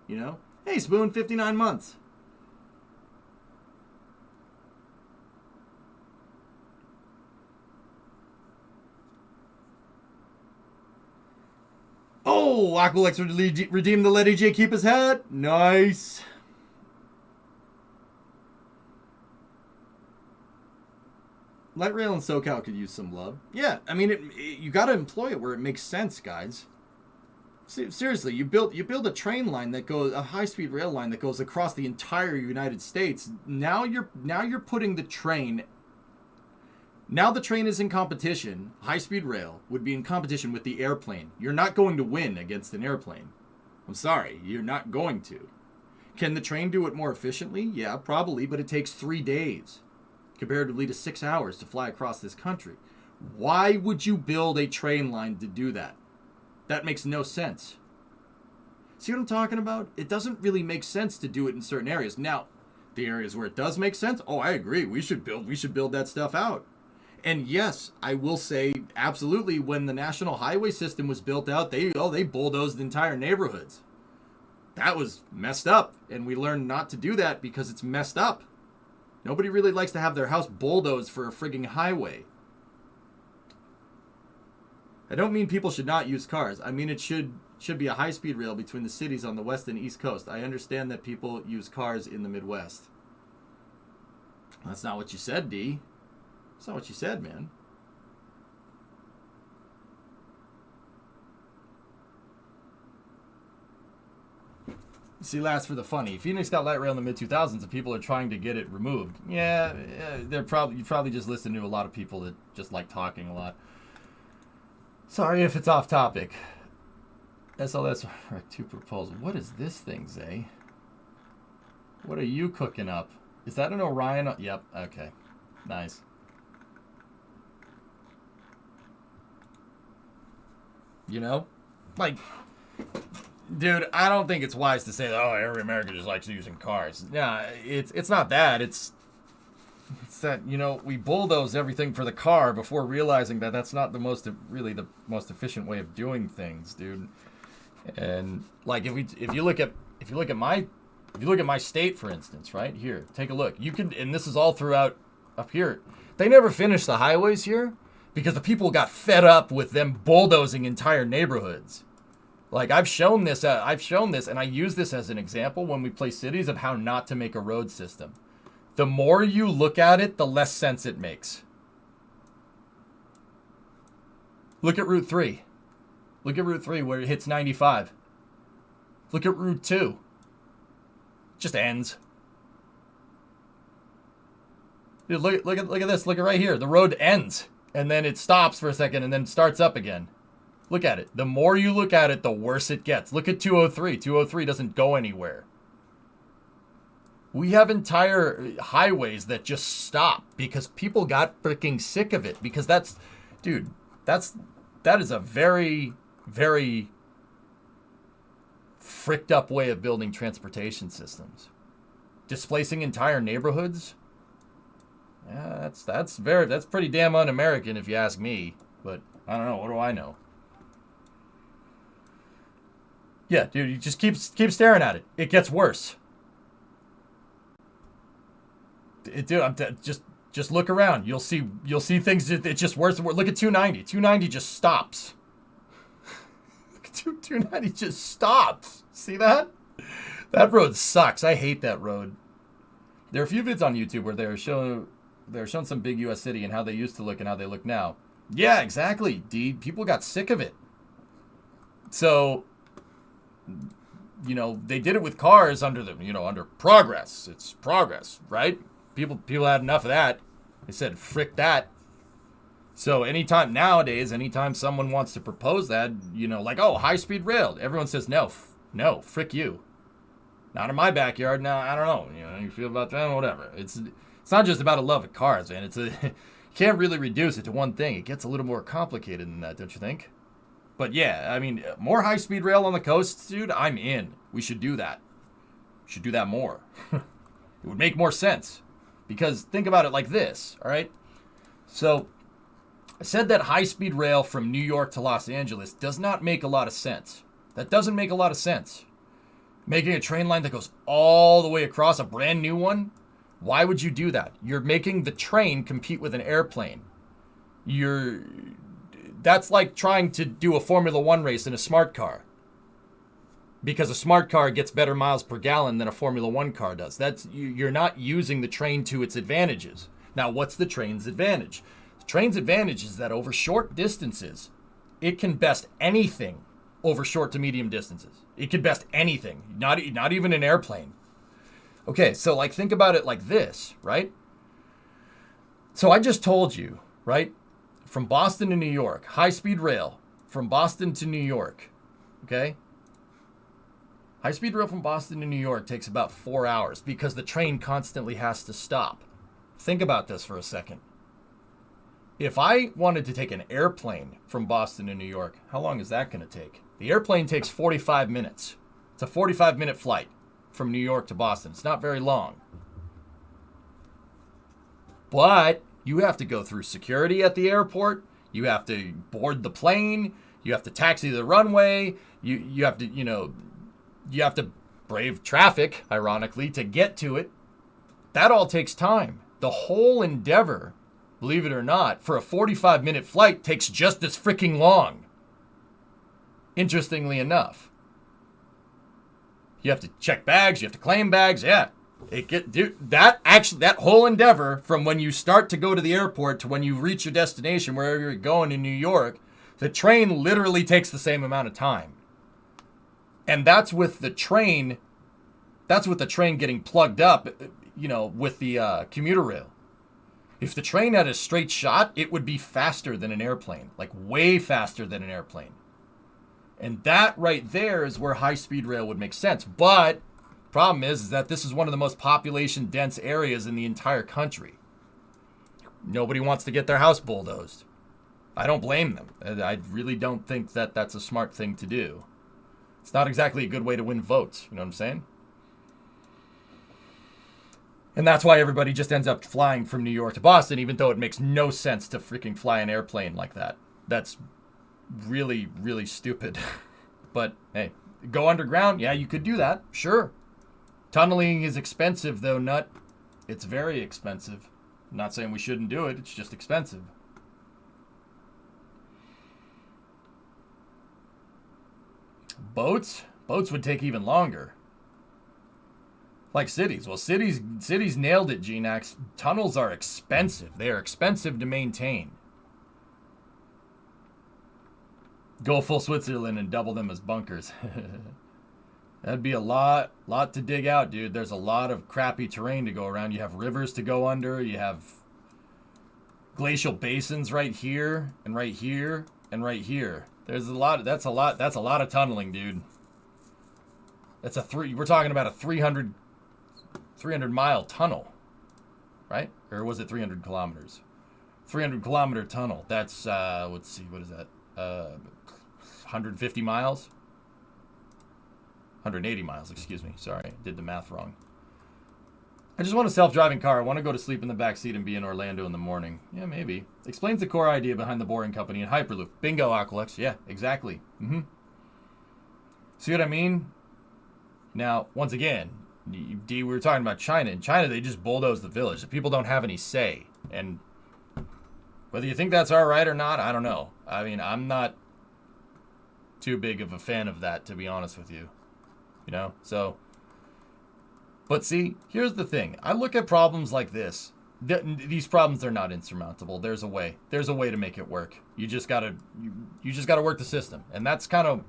You know? Hey, Spoon, 59 months. Oh, Aqualex redeemed the Let AJ keep his hat. Nice. Light rail in SoCal could use some love. Yeah, I mean, you got to employ it where it makes sense, guys. Seriously, you build a train line that goes, a high-speed rail line that goes across the entire United States. Now you're putting the train. Now the train is in competition. High-speed rail would be in competition with the airplane. You're not going to win against an airplane. I'm sorry, you're not going to. Can the train do it more efficiently? Yeah, probably, but it takes 3 days. Comparatively to 6 hours to fly across this country. Why would you build a train line to do that? That makes no sense. See what I'm talking about? It doesn't really make sense to do it in certain areas. Now, the areas where it does make sense, oh, I agree. We should build that stuff out. And yes, I will say absolutely when the national highway system was built out, they bulldozed entire neighborhoods. That was messed up, and we learned not to do that because it's messed up. Nobody really likes to have their house bulldozed for a frigging highway. I don't mean people should not use cars. I mean it should be a high-speed rail between the cities on the west and east coast. I understand that people use cars in the Midwest. That's not what you said, D. That's not what you said, man. See, last for the funny. Phoenix got light rail in the mid-2000s and people are trying to get it removed. Yeah, you probably just listen to a lot of people that just like talking a lot. Sorry if it's off topic. SLS Rec 2 proposal. What is this thing, Zay? What are you cooking up? Is that an Orion? Yep. Okay. Nice. You know? Like, dude, I don't think it's wise to say that, oh, every American just likes using cars. Yeah, it's not that. It's that, you know, we bulldoze everything for the car before realizing that that's not the most efficient way of doing things, dude. And like if you look at my state, for instance, right here, take a look. You can, and this is all throughout up here. They never finished the highways here because the people got fed up with them bulldozing entire neighborhoods. Like I've shown this, and I use this as an example when we play cities of how not to make a road system. The more you look at it, the less sense it makes. Look at Route 3. Look at Route 3 where it hits 95. Look at Route 2. It just ends. Dude, look at this. Look at right here. The road ends. And then it stops for a second and then starts up again. Look at it. The more you look at it, the worse it gets. Look at 203. 203 doesn't go anywhere. We have entire highways that just stop because people got freaking sick of it. Because that is a very, very fricked up way of building transportation systems. Displacing entire neighborhoods. Yeah, that's pretty damn un-American if you ask me. But I don't know. What do I know? Yeah, dude, you just keep staring at it. It gets worse. Just look around. You'll see things. It's just worse. Look at 290. 290 just stops. 290 just stops. See that? That road sucks. I hate that road. There are a few vids on YouTube where they're showing some big U.S. city and how they used to look and how they look now. Yeah, exactly. People got sick of it. So, you know, they did it with cars under progress. It's progress, right? People had enough of that. They said, frick that. So anytime someone wants to propose that, you know, like, oh, high-speed rail, everyone says, no, frick you. Not in my backyard. Now, I don't know. You know, you feel about that, whatever. It's not just about a love of cars, man. You can't really reduce it to one thing. It gets a little more complicated than that, don't you think? But yeah, I mean, more high-speed rail on the coast, dude, I'm in. We should do that. We should do that more. It would make more sense. Because think about it like this, all right? So I said that high-speed rail from New York to Los Angeles does not make a lot of sense. That doesn't make a lot of sense. Making a train line that goes all the way across, a brand new one, why would you do that? You're making the train compete with an airplane. That's like trying to do a Formula One race in a smart car. Because a smart car gets better miles per gallon than a Formula One car does. You're not using the train to its advantages. Now, what's the train's advantage? The train's advantage is that over short distances, it can best anything over short to medium distances. It can best anything, not even an airplane. Okay, so like think about it like this, right? So I just told you, right? From Boston to New York, high-speed rail from Boston to New York, okay? High-speed rail from Boston to New York takes about 4 hours because the train constantly has to stop. Think about this for a second. If I wanted to take an airplane from Boston to New York, how long is that going to take? The airplane takes 45 minutes. It's a 45-minute flight from New York to Boston. It's not very long. But you have to go through security at the airport. You have to board the plane. You have to taxi the runway. You have to, you have to brave traffic, ironically, to get to it. That all takes time. The whole endeavor, believe it or not, for a 45-minute flight takes just as freaking long. Interestingly enough. You have to check bags, you have to claim bags, yeah. That whole endeavor from when you start to go to the airport to when you reach your destination, wherever you're going in New York, the train literally takes the same amount of time. And that's with the train getting plugged up, with the commuter rail. If the train had a straight shot, it would be faster than an airplane, like way faster than an airplane. And that right there is where high-speed rail would make sense. But Problem is that this is one of the most population dense areas in the entire country. Nobody wants to get their house bulldozed. I don't blame them. I really don't think that that's a smart thing to do. It's not exactly a good way to win votes. You know what I'm saying? And that's why everybody just ends up flying from New York to Boston, even though it makes no sense to freaking fly an airplane like that. That's really, really stupid. But, hey, go underground? Yeah, you could do that. Sure. Tunneling is expensive, though, Nut. It's very expensive. I'm not saying we shouldn't do it. It's just expensive. Boats? Boats would take even longer. Like cities. Well, cities nailed it, GNAX. Tunnels are expensive. They are expensive to maintain. Go full Switzerland and double them as bunkers. That'd be a lot to dig out, dude. There's a lot of crappy terrain to go around. You have rivers to go under. You have glacial basins right here and right here and right here. There's a lot. That's a lot of tunneling, dude. That's we're talking about a 300 mile tunnel, right? Or was it 300 kilometers? 300 kilometer tunnel. That's let's see, what is that? 150 miles. 180 miles, excuse me. Sorry, did the math wrong. I just want a self-driving car. I want to go to sleep in the back seat and be in Orlando in the morning. Yeah, maybe. Explains the core idea behind the Boring Company and Hyperloop. Bingo, Aqualex. Yeah, exactly. See what I mean? Now, once again, we were talking about China. In China, they just bulldoze the village. The people don't have any say. And whether you think that's all right or not, I don't know. I mean, I'm not too big of a fan of that, to be honest with you. You know? So, but see, here's the thing. I look at problems like this. These problems are not insurmountable. There's a way. There's a way to make it work. You just gotta work the system. And that's kind of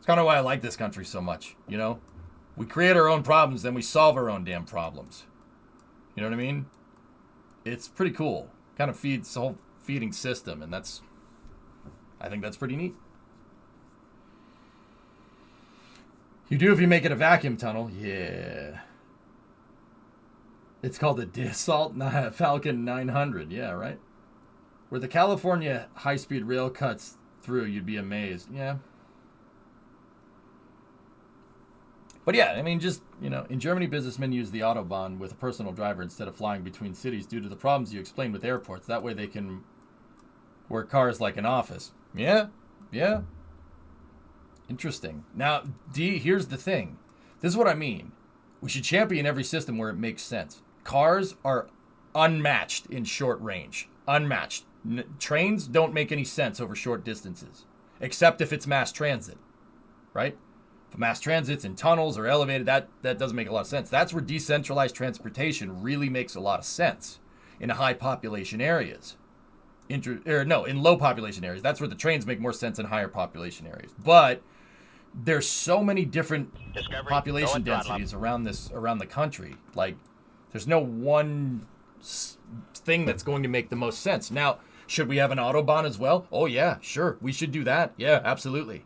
why I like this country so much, you know? We create our own problems, then we solve our own damn problems. You know what I mean? It's pretty cool. Kind of feeds the whole feeding system, and I think that's pretty neat. You do if you make it a vacuum tunnel. Yeah. It's called the Dassault Falcon 900. Yeah, right? Where the California high-speed rail cuts through, you'd be amazed. Yeah. But yeah, I mean, just, you know, in Germany, businessmen use the Autobahn with a personal driver instead of flying between cities due to the problems you explained with airports. That way they can work cars like an office. Yeah. Interesting. Now, D, here's the thing. This is what I mean. We should champion every system where it makes sense. Cars are unmatched in short range. Unmatched. Trains don't make any sense over short distances, except if it's mass transit, right? If mass transit's in tunnels or elevated, that doesn't make a lot of sense. That's where decentralized transportation really makes a lot of sense in high population areas. In low population areas. That's where the trains make more sense in higher population areas. But there's so many different population densities around the country. Like, there's no one thing that's going to make the most sense. Now, should we have an Autobahn as well? Oh yeah, sure. We should do that. Yeah, absolutely.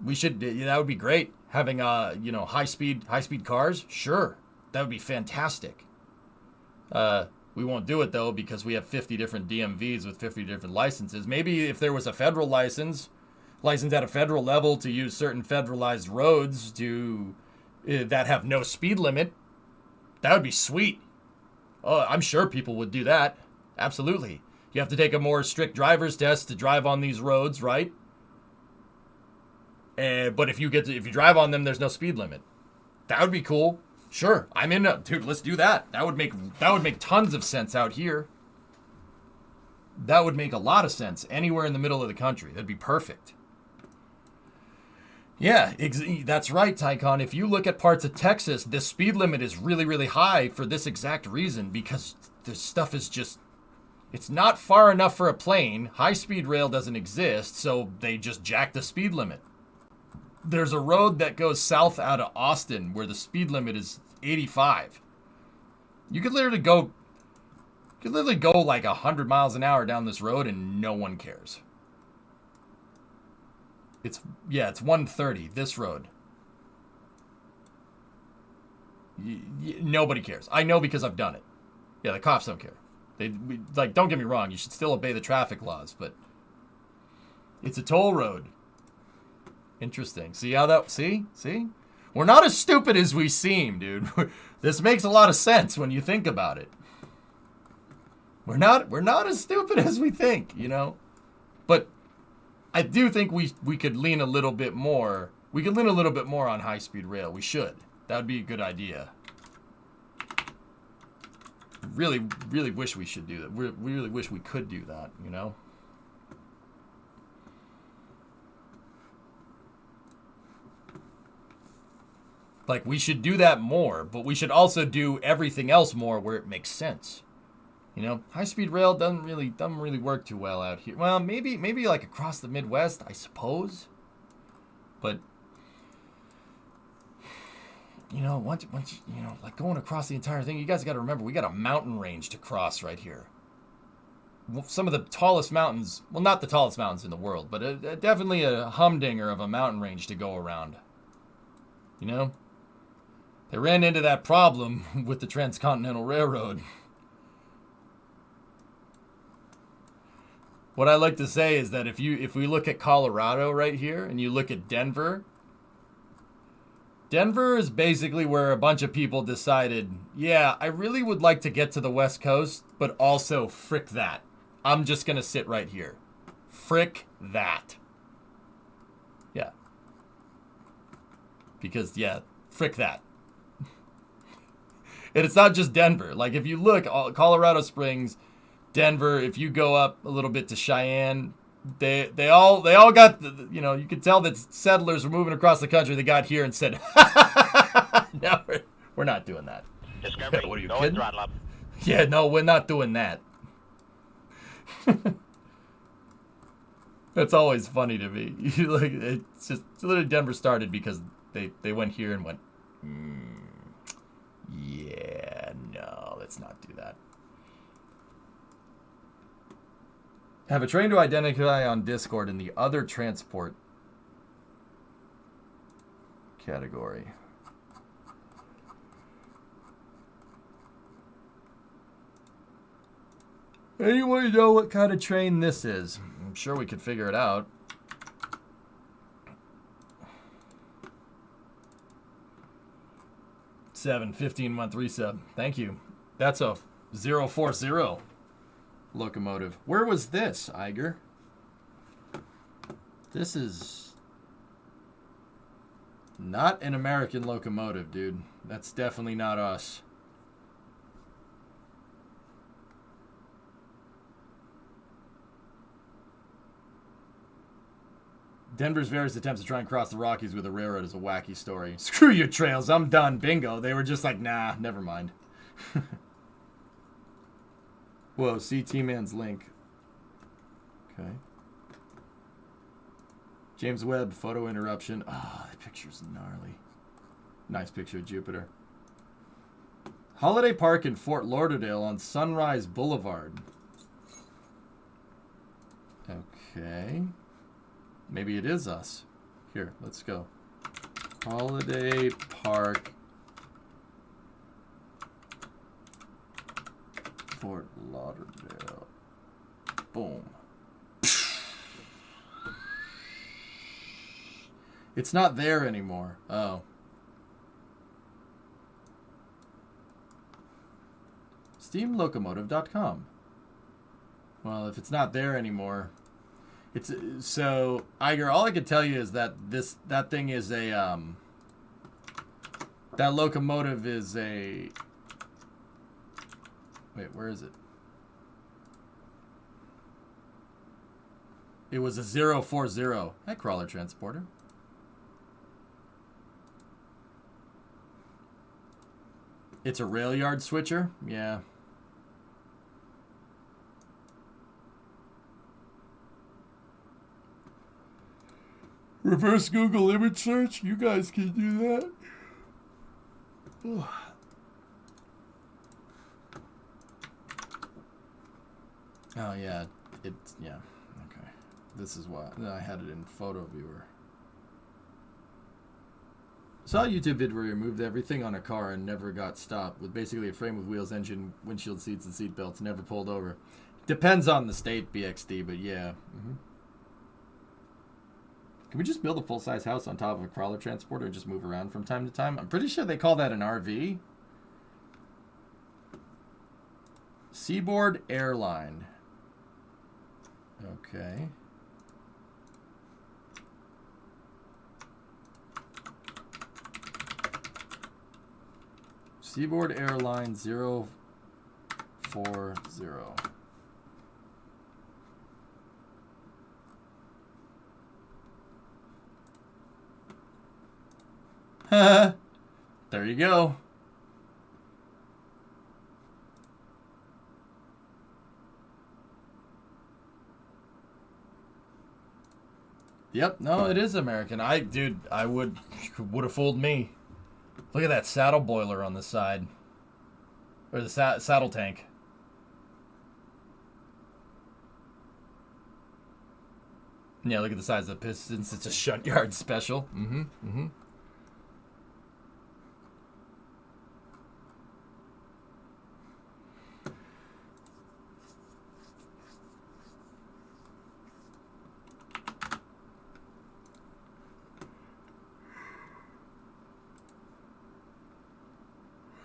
We should. That would be great. Having high speed cars. Sure, that would be fantastic. We won't do it though because we have 50 different DMVs with 50 different licenses. Maybe if there was a federal license at a federal level to use certain federalized roads that have no speed limit, that would be sweet. Oh, I'm sure people would do that. Absolutely. You have to take a more strict driver's test to drive on these roads, right? But if you drive on them, there's no speed limit. That would be cool. Sure, I'm in. Dude, let's do that. That would make tons of sense out here. That would make a lot of sense anywhere in the middle of the country. That'd be perfect. Yeah, that's right, Tycon. If you look at parts of Texas, the speed limit is really, really high for this exact reason, because this stuff is just, it's not far enough for a plane. High-speed rail doesn't exist, so they just jack the speed limit. There's a road that goes south out of Austin where the speed limit is 85. You could literally go like 100 miles an hour down this road and no one cares. It's 130, this road. Nobody cares. I know because I've done it. Yeah, the cops don't care. Like, don't get me wrong. You should still obey the traffic laws, but it's a toll road. Interesting. See how that... See? We're not as stupid as we seem, dude. This makes a lot of sense when you think about it. We're not as stupid as we think, you know? But I do think we could lean a little bit more. We could lean a little bit more on high-speed rail. We should. That would be a good idea. Really, really wish we should do that. We really wish we could do that, you know? Like, we should do that more, but we should also do everything else more where it makes sense. You know, high-speed rail doesn't really work too well out here. Well, maybe like across the Midwest, I suppose. But you know, once you know, like going across the entire thing, you guys got to remember we got a mountain range to cross right here. Some of the tallest mountains, well, not the tallest mountains in the world, but definitely a humdinger of a mountain range to go around. You know, they ran into that problem with the Transcontinental Railroad. What I like to say is that if we look at Colorado right here and you look at Denver is basically where a bunch of people decided, yeah, I really would like to get to the West Coast, but also frick that. I'm just going to sit right here. Frick that. Yeah. Because, yeah, frick that. And it's not just Denver. Like, if you look, Colorado Springs, Denver, if you go up a little bit to Cheyenne, they all got, you know, you could tell that settlers were moving across the country. They got here and said, no, we're not doing that. Discovery, what are you go kidding? throttle up. Yeah, no, we're not doing that. That's always funny to me. Like, it's just literally Denver started because they went here and went, yeah, no, let's not do that. Have a train to identify on Discord in the other transport category. Anyone know what kind of train this is? I'm sure we could figure it out. — 15-month resub. Thank you. That's a 040 locomotive. Where was this, Iger? This is not an American locomotive, dude. That's definitely not us. Denver's various attempts to try and cross the Rockies with a railroad is a wacky story. Screw your trails, I'm done. Bingo. They were just like, nah, never mind. Whoa, see T-Man's link. Okay. James Webb, photo interruption. Ah, that picture's gnarly. Nice picture of Jupiter. Holiday Park in Fort Lauderdale on Sunrise Boulevard. Okay. Maybe it is us. Here, let's go. Holiday Park, Fort Lauderdale. Boom. It's not there anymore. Oh. Steamlocomotive.com. Well, if it's not there anymore, it's so Iger. All I can tell you is that that thing is a that locomotive is a. Wait, where is it? It was a 040. Hi, crawler transporter. It's a rail yard switcher? Yeah. Reverse Google image search? You guys can do that. Ooh. Oh, yeah. Yeah. Okay. This is why I had it in photo viewer. Saw a YouTube vid where he removed everything on a car and never got stopped, with basically a frame with wheels, engine, windshield seats, and seat belts. Never pulled over. Depends on the state, BXD, but yeah. Can we just build a full-size house on top of a crawler transporter and just move around from time to time? I'm pretty sure they call that an RV. Seaboard Airline. Okay. Seaboard Airline 040. There you go. Yep, no, it is American. Dude, I would have fooled me. Look at that saddle boiler on the side. Or the saddle tank. Yeah, look at the size of the pistons. It's a shunt yard special.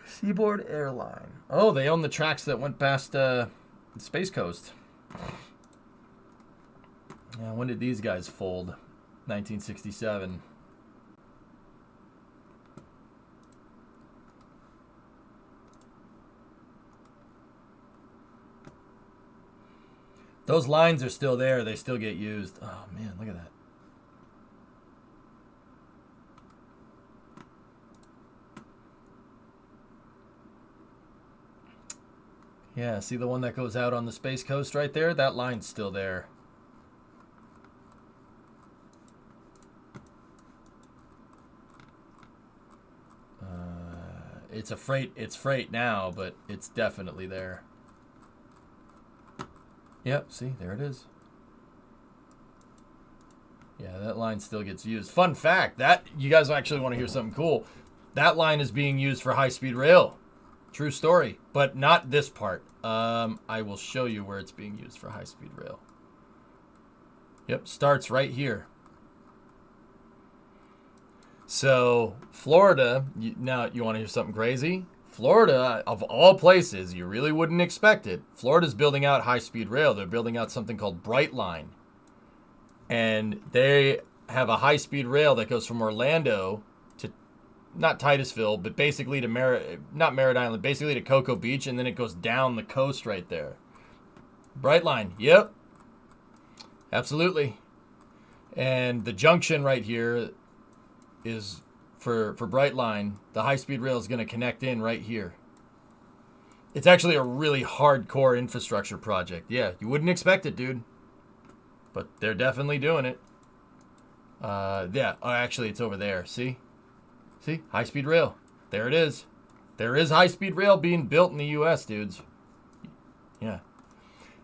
Seaboard Airline. Oh, they own the tracks that went past Space Coast. Yeah, when did these guys fold? 1967. Those lines are still there. They still get used. Oh, man, look at that. Yeah, see the one that goes out on the Space Coast right there? That line's still there. It's freight now, but it's definitely there. Yep, see, there it is. Yeah, that line still gets used. Fun fact, that you guys actually want to hear something cool. That line is being used for high-speed rail. True story, but not this part. I will show you where it's being used for high-speed rail. Yep, starts right here. So, Florida, now you want to hear something crazy? Florida, of all places, you really wouldn't expect it. Florida's building out high-speed rail. They're building out something called Brightline. And they have a high-speed rail that goes from Orlando to, not Titusville, but basically to not Merritt Island, basically to Cocoa Beach, and then it goes down the coast right there. Brightline, yep. Absolutely. And the junction right here is for Brightline. The high-speed rail is going to connect in right here. It's actually a really hardcore infrastructure project. Yeah, you wouldn't expect it, dude. But they're definitely doing it. Yeah, oh, actually, it's over there. See? See? High-speed rail. There it is. There is high-speed rail being built in the U.S., dudes. Yeah.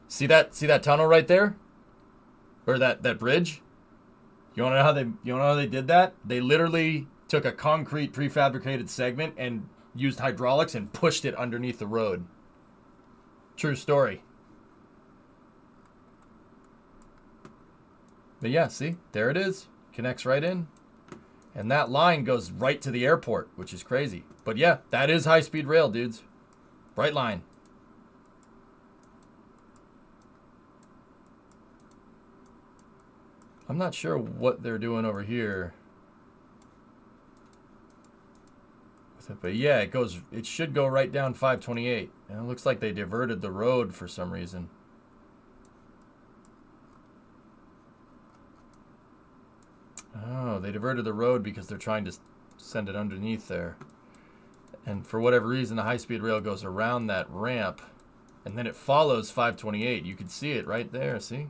See that tunnel right there? Or that bridge? You want to know how they did that? They literally took a concrete prefabricated segment and used hydraulics and pushed it underneath the road. True story. But yeah, see? There it is. Connects right in. And that line goes right to the airport, which is crazy. But yeah, that is high-speed rail, dudes. Brightline. I'm not sure what they're doing over here. But yeah, it should go right down 528. And it looks like they diverted the road for some reason. Oh, they diverted the road because they're trying to send it underneath there. And for whatever reason, the high-speed rail goes around that ramp. And then it follows 528. You can see it right there, see?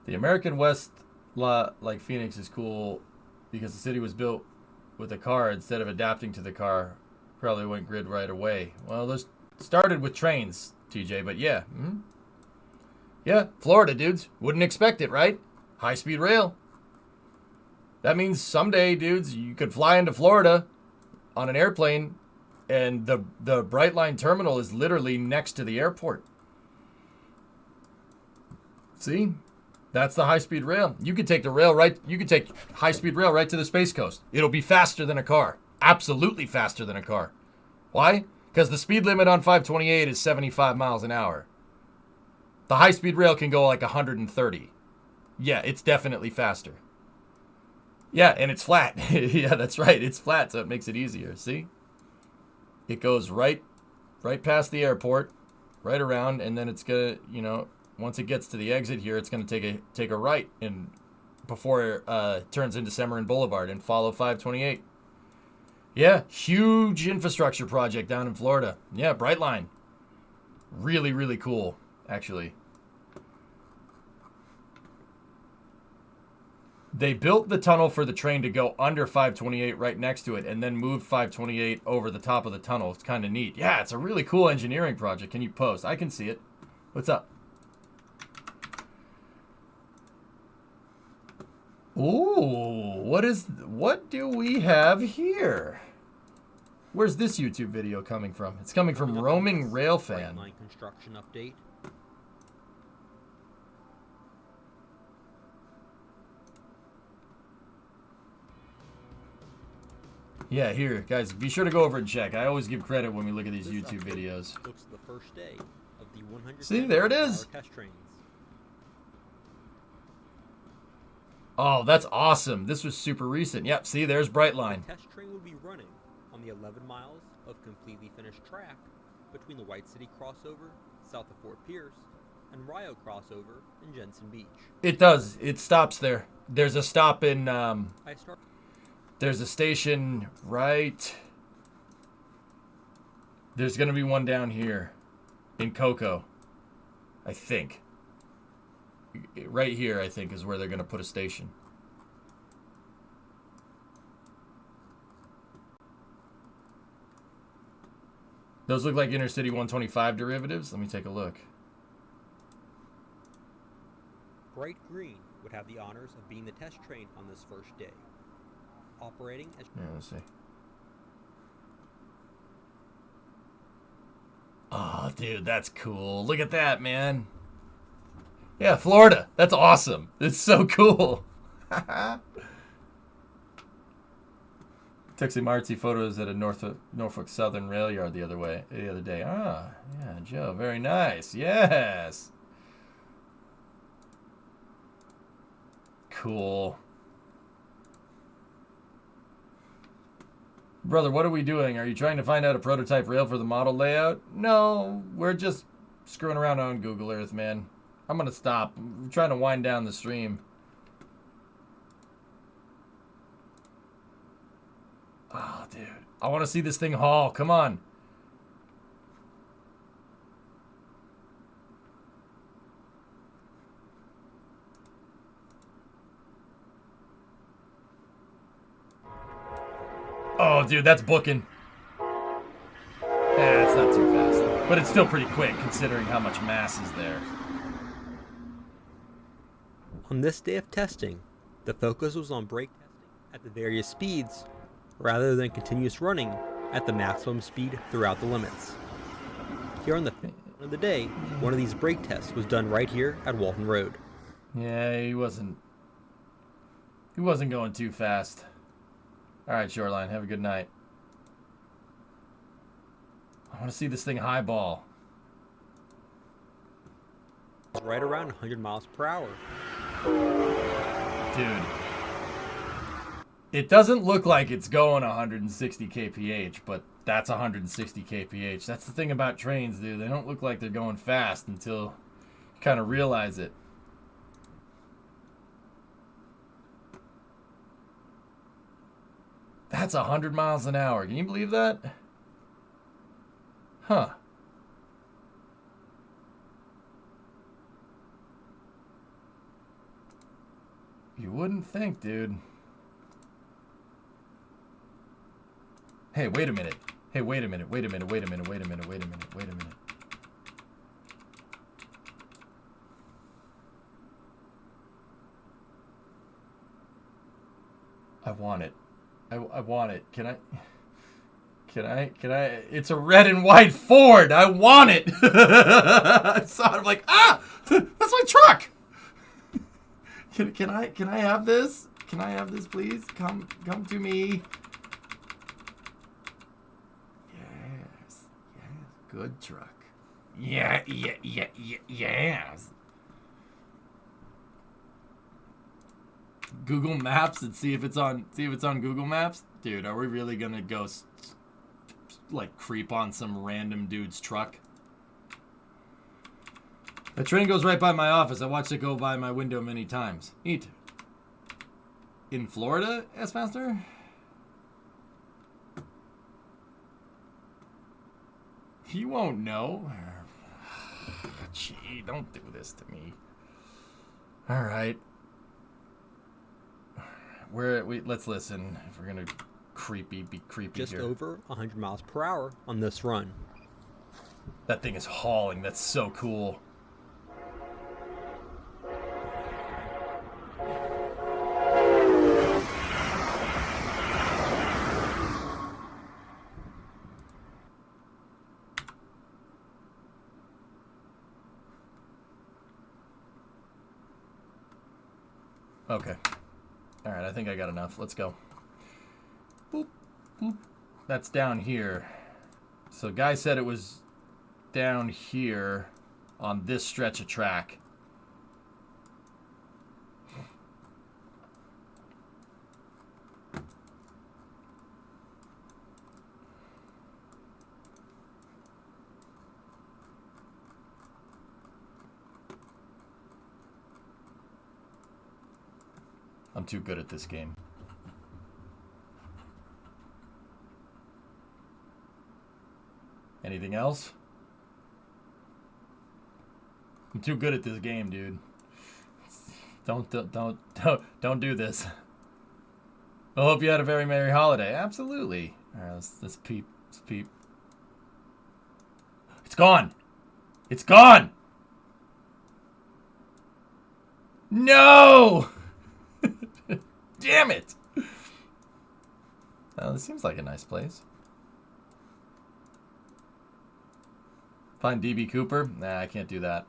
The American West lot, like Phoenix, is cool because the city was built with a car instead of adapting to the car. Probably went grid right away. Well, those started with trains, TJ, but yeah. Yeah, Florida, dudes. Wouldn't expect it, right? High-speed rail. That means someday, dudes, you could fly into Florida on an airplane, and the Brightline terminal is literally next to the airport. See? That's the high-speed rail. You could take the rail right. You could take high-speed rail right to the Space Coast. It'll be faster than a car. Absolutely faster than a car. Why? Because the speed limit on 528 is 75 miles an hour. The high-speed rail can go like 130. Yeah, it's definitely faster. Yeah, and it's flat. Yeah, that's right. It's flat, so it makes it easier. See? It goes right past the airport, right around, and then it's gonna, you know, once it gets to the exit here, it's gonna take a right and before it turns into Semorin Boulevard and follow 528. Yeah, huge infrastructure project down in Florida. Yeah, Brightline. Really, really cool, actually. They built the tunnel for the train to go under 528 right next to it and then moved 528 over the top of the tunnel. It's kind of neat. Yeah, it's a really cool engineering project. Can you post? I can see it. What's up? Ooh, what do we have here? Where's this YouTube video coming from? It's coming from Roaming Railfan. Brightline construction update. Yeah, here, guys, be sure to go over and check. I always give credit when we look at these YouTube videos. Looks the first day of the 100 See, there it is. test trains. Oh, that's awesome. This was super recent. Yep, see, there's Brightline. The test train will be running on the 11 miles of completely finished track between the White City crossover south of Fort Pierce and Rio crossover in Jensen Beach. It does. It stops there. There's a stop in there's a station right. There's going to be one down here in Cocoa, I think. Right here, I think, is where they're going to put a station. Those look like Intercity 125 derivatives. Let me take a look. Bright Green would have the honors of being the test train on this first day. Operating as... Yeah, let's see. Oh, dude, that's cool. Look at that, man. Yeah, Florida. That's awesome. It's so cool. Took some artsy photos at a Norfolk Southern rail yard the other day. Ah, yeah, Joe, very nice. Yes. Cool. Brother, what are we doing? Are you trying to find out a prototype rail for the model layout? No, we're just screwing around on Google Earth, man. I'm going to stop. I'm trying to wind down the stream. Oh, dude. I want to see this thing haul. Come on. Oh, dude, that's booking. Yeah, it's not too fast. But it's still pretty quick, considering how much mass is there. On this day of testing, the focus was on brake testing at the various speeds, rather than continuous running at the maximum speed throughout the limits. Here on the of the day, one of these brake tests was done right here at Walton Road. Yeah, he wasn't going too fast. All right, Shoreline, have a good night. I want to see this thing highball. Right around 100 miles per hour. Dude. It doesn't look like it's going 160 kph, but that's 160 kph. That's the thing about trains, dude. They don't look like they're going fast until you kind of realize it. That's 100 miles an hour. Can you believe that? Huh. You wouldn't think, dude. Hey, wait a minute. Hey, wait a minute. Wait a minute. Wait a minute. Wait a minute. Wait a minute. Wait a minute. I want it. I want it. Can I? It's a red and white Ford. I want it. I saw it. I'm like, ah, that's my truck. Can I have this? Can I have this, please? Come to me. Yes. Good truck. Yes. Google Maps and see if it's on Google Maps. Dude, are we really gonna go like creep on some random dude's truck? The train goes right by my office. I watched it go by my window many times. Neat. In Florida, S-Master? He won't know. Gee, don't do this to me. All right. Let's listen. If we're gonna be creepy Just here. over 100 miles per hour on this run. That thing is hauling. That's so cool. Okay. All right, I think I got enough. Let's go. Boop, boop. That's down here. So guy said it was down here on this stretch of track. I'm too good at this game. Anything else? I'm too good at this game, dude. Don't do this. I hope you had a very merry holiday. Absolutely. All right, let's peep. Let's peep. It's gone. It's gone. No. Damn it! Oh, this seems like a nice place. Find DB Cooper? Nah, I can't do that.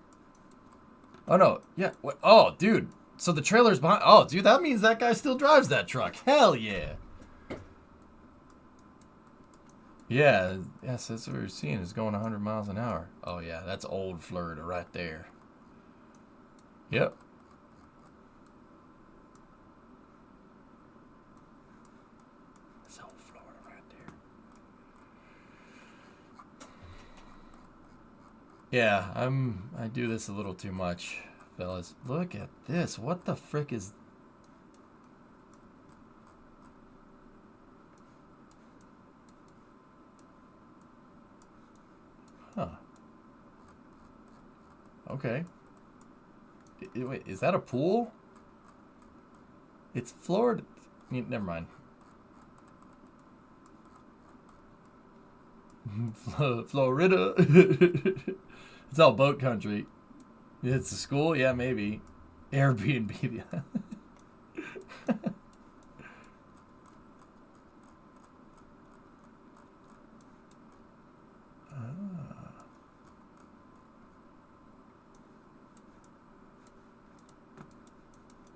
Oh, no. Yeah. What? Oh, dude. So the trailer's behind. Oh, dude, that means that guy still drives that truck. Hell yeah. Yeah. Yes, that's what we're seeing. Is going 100 miles an hour. Oh, yeah. That's old Florida right there. Yep. Yeah, I do this a little too much, fellas. Look at this. What the frick is... Huh. Okay. Wait, is that a pool? It's Florida. Never mind. Florida. It's all boat country. It's a school? Yeah, maybe. Airbnb.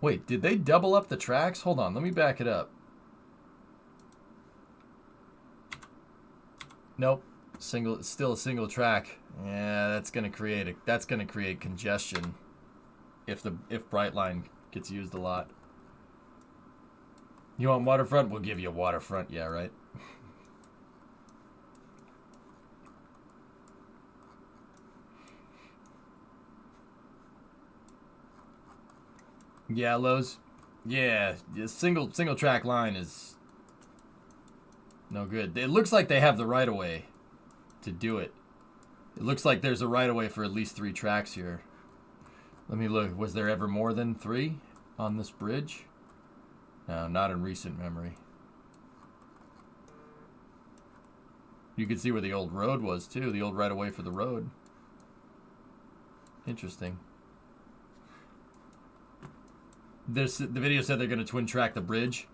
Wait, did they double up the tracks? Hold on, let me back it up. Nope. Still a single track. Yeah, that's gonna create congestion if Brightline gets used a lot. You want waterfront? We'll give you a waterfront. Yeah, right. Yeah, Lowe's. Yeah, single track line is no good. It looks like they have the right of way to do it. It looks like there's a right of way for at least 3 tracks here. Let me look. Was there ever more than 3 on this bridge? No, not in recent memory. You can see where the old road was too. The old right of way for the road. Interesting. The video said they're going to twin track the bridge.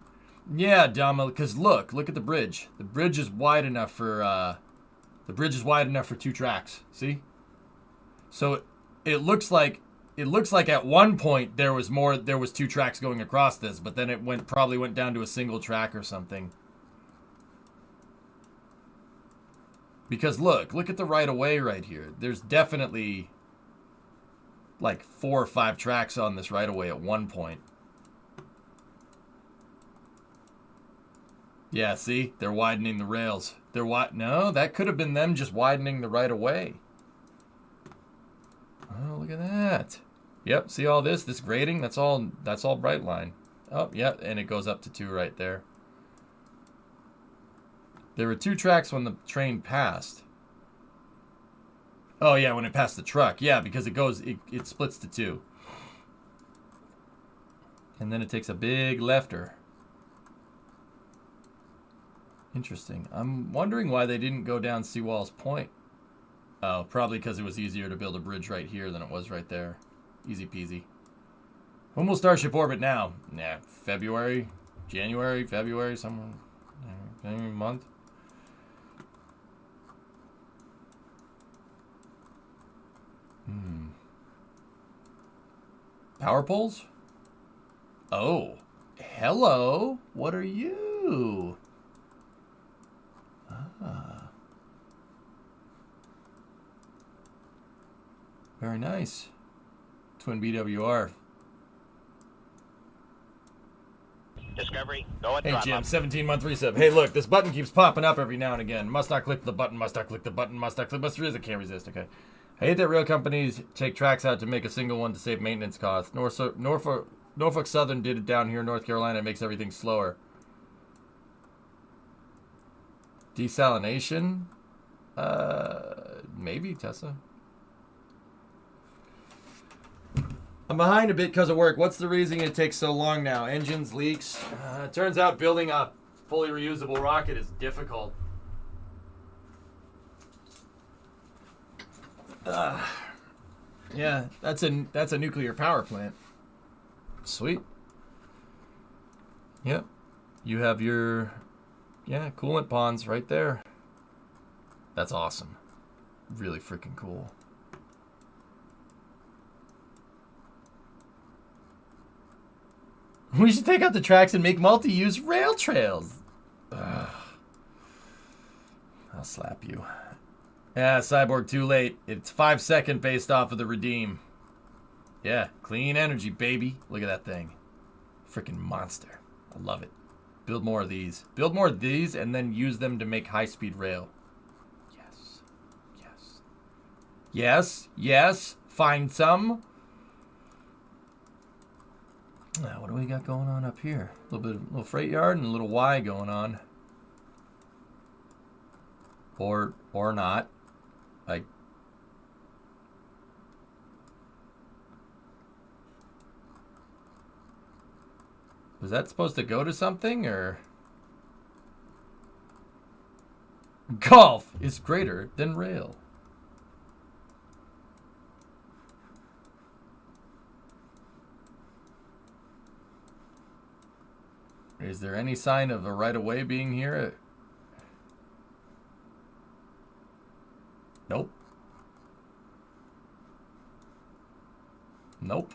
Yeah, dumb. Because look at the bridge. The bridge is wide enough for two tracks. See? So it looks like at one point there was two tracks going across this, but then it probably went down to a single track or something. Because look at the right of way right here. There's definitely like 4 or 5 tracks on this right of way at one point. Yeah, see? They're widening the rails. No, that could have been them just widening the right of way. Oh, look at that. Yep, see all this grading? That's all bright line. Oh, yep, and it goes up to 2 right there. There were 2 tracks when the train passed. Oh yeah, when it passed the truck. Yeah, because it splits to 2. And then it takes a big lefter. Interesting. I'm wondering why they didn't go down Seawall's Point. Oh, probably because it was easier to build a bridge right here than it was right there. Easy peasy. When will Starship orbit now? Nah, January, February, somewhere. Month. Power poles? Oh. Hello. What are you? Very nice. Twin BWR. Discovery, go at Hey throttle Jim, up. 17-month resub. Hey look, this button keeps popping up every now and again. Must not click the button, must not click the button, must not click, must resist, I can't resist, okay. I hate that rail companies take tracks out to make a single one to save maintenance costs. Norfolk Southern did it down here in North Carolina. It makes everything slower. Desalination? Maybe, Tessa. I'm behind a bit because of work. What's the reason it takes so long now? Engines, leaks? It turns out building a fully reusable rocket is difficult. Yeah, that's a nuclear power plant. Sweet. Yep. You have your coolant ponds right there. That's awesome. Really freaking cool. We should take out the tracks and make multi-use rail trails. Ugh. I'll slap you. Yeah, Cyborg, too late. It's 5-second based off of the redeem. Yeah, clean energy, baby. Look at that thing. Freaking monster. I love it. Build more of these. Build more of these and then use them to make high-speed rail. Yes. Yes. Yes. Yes. Find some. What do we got going on up here? A little freight yard and a little Y going on. Or not. Was that supposed to go to something, or? Golf is greater than rail. Is there any sign of a right-of-way being here? Nope. Nope.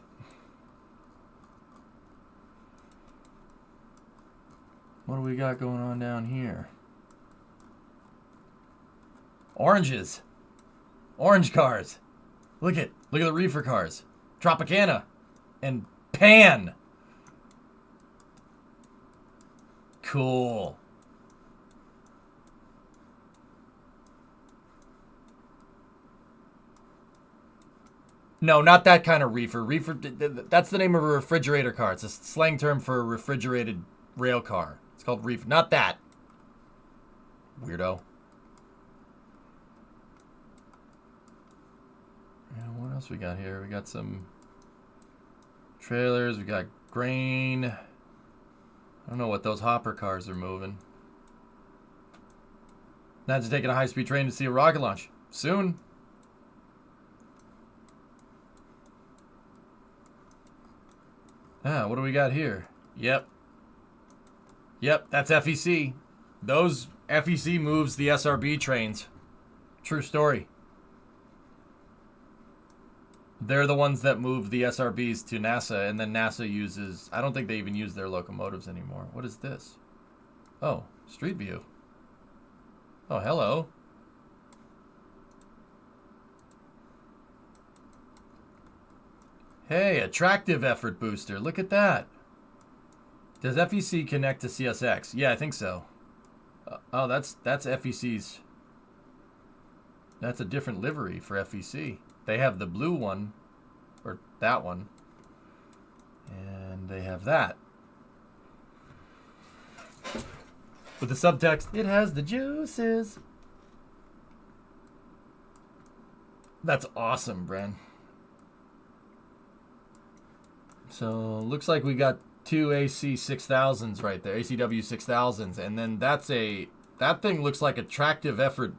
What do we got going on down here? Oranges. Orange cars. Look at the reefer cars. Tropicana and Pan. Cool. No, not that kind of reefer. Reefer, that's the name of a refrigerator car. It's a slang term for a refrigerated rail car. It's called reefer. Not that. Weirdo. Yeah, what else we got here? We got some trailers. We got grain. I don't know what those hopper cars are moving. Imagine taking a high-speed train to see a rocket launch. Soon. What do we got here? Yep. Yep, that's FEC. Those FEC moves the SRB trains. True story. They're the ones that move the SRBs to NASA, and then NASA uses... I don't think they even use their locomotives anymore. What is this? Oh, Street View. Oh, hello. Hey, attractive effort booster. Look at that. Does FEC connect to CSX? Yeah, I think so. Oh, that's FEC's. That's a different livery for FEC. They have the blue one, or that one, and they have that. With the subtext, it has the juices. That's awesome, Bren. So, looks like we got two AC 6000s right there, ACW 6000s, and then that thing looks like attractive effort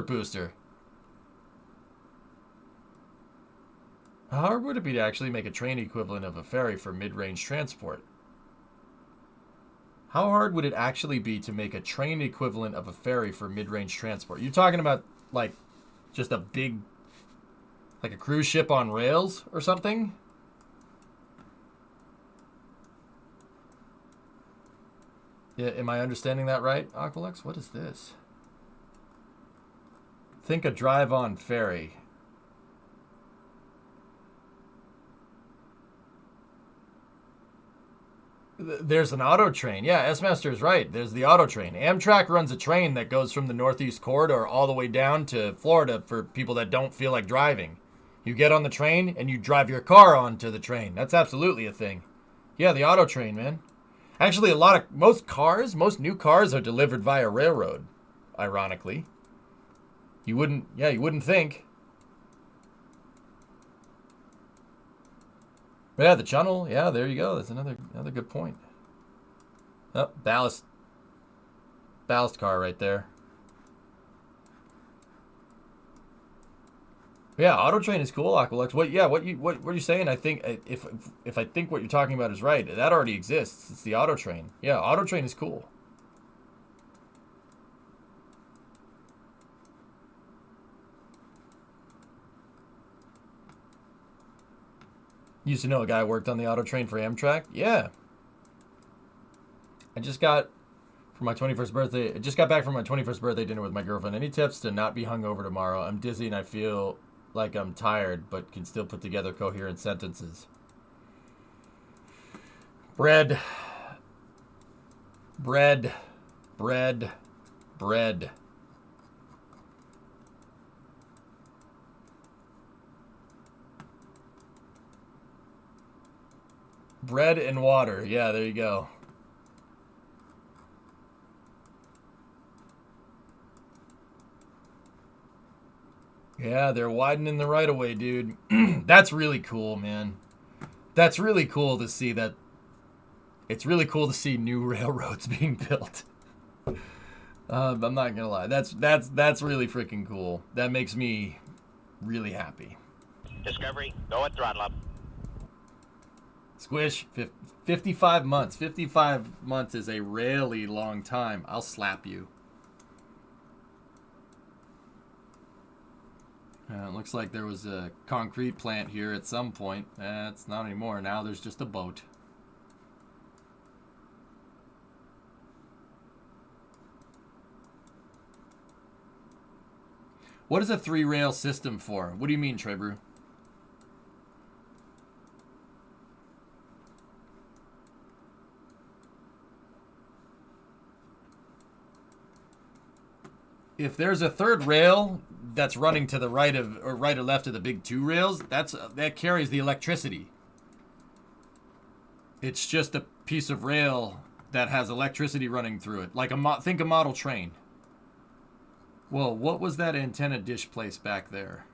booster. How hard would it be to actually make a train equivalent of a ferry for mid-range transport? How hard would it actually be to make a train equivalent of a ferry for mid-range transport? You're talking about, like, just a big, like a cruise ship on rails or something? Yeah, am I understanding that right, Aqualux? What is this? Think a drive-on ferry. There's an auto train. Yeah, S-Master is right. There's the auto train. Amtrak runs a train that goes from the Northeast Corridor all the way down to Florida for people that don't feel like driving. You get on the train and you drive your car onto the train. That's absolutely a thing. Yeah, the auto train, man. Actually, most new cars are delivered via railroad, ironically. You wouldn't think. But yeah, the channel, yeah, there you go. That's another good point. Oh, ballast car right there. Yeah, auto train is cool, Aqualux. What are you saying? I think if I think what you're talking about is right, that already exists. It's the auto train. Yeah, auto train is cool. Used to know a guy who worked on the auto train for Amtrak. Yeah. I just got back from my 21st birthday dinner with my girlfriend. Any tips to not be hungover tomorrow? I'm dizzy and I feel like I'm tired, but can still put together coherent sentences. Bread. Bread. Bread. Bread. Bread and water. Yeah, there you go. Yeah, they're widening the right of way, dude. That's really cool, man. That's really cool to see that. It's really cool to see new railroads being built. I'm not gonna lie. That's really freaking cool. That makes me really happy. Discovery, go at throttle up. Squish, 55 months. 55 months is a really long time. I'll slap you. It looks like there was a concrete plant here at some point. It's not anymore. Now there's just a boat. What is a 3-rail system for? What do you mean, Trebrew? If there's a third rail that's running to the right or left of the big 2 rails, that carries the electricity. It's just a piece of rail that has electricity running through it, like think a model train. Whoa, what was that antenna dish place back there?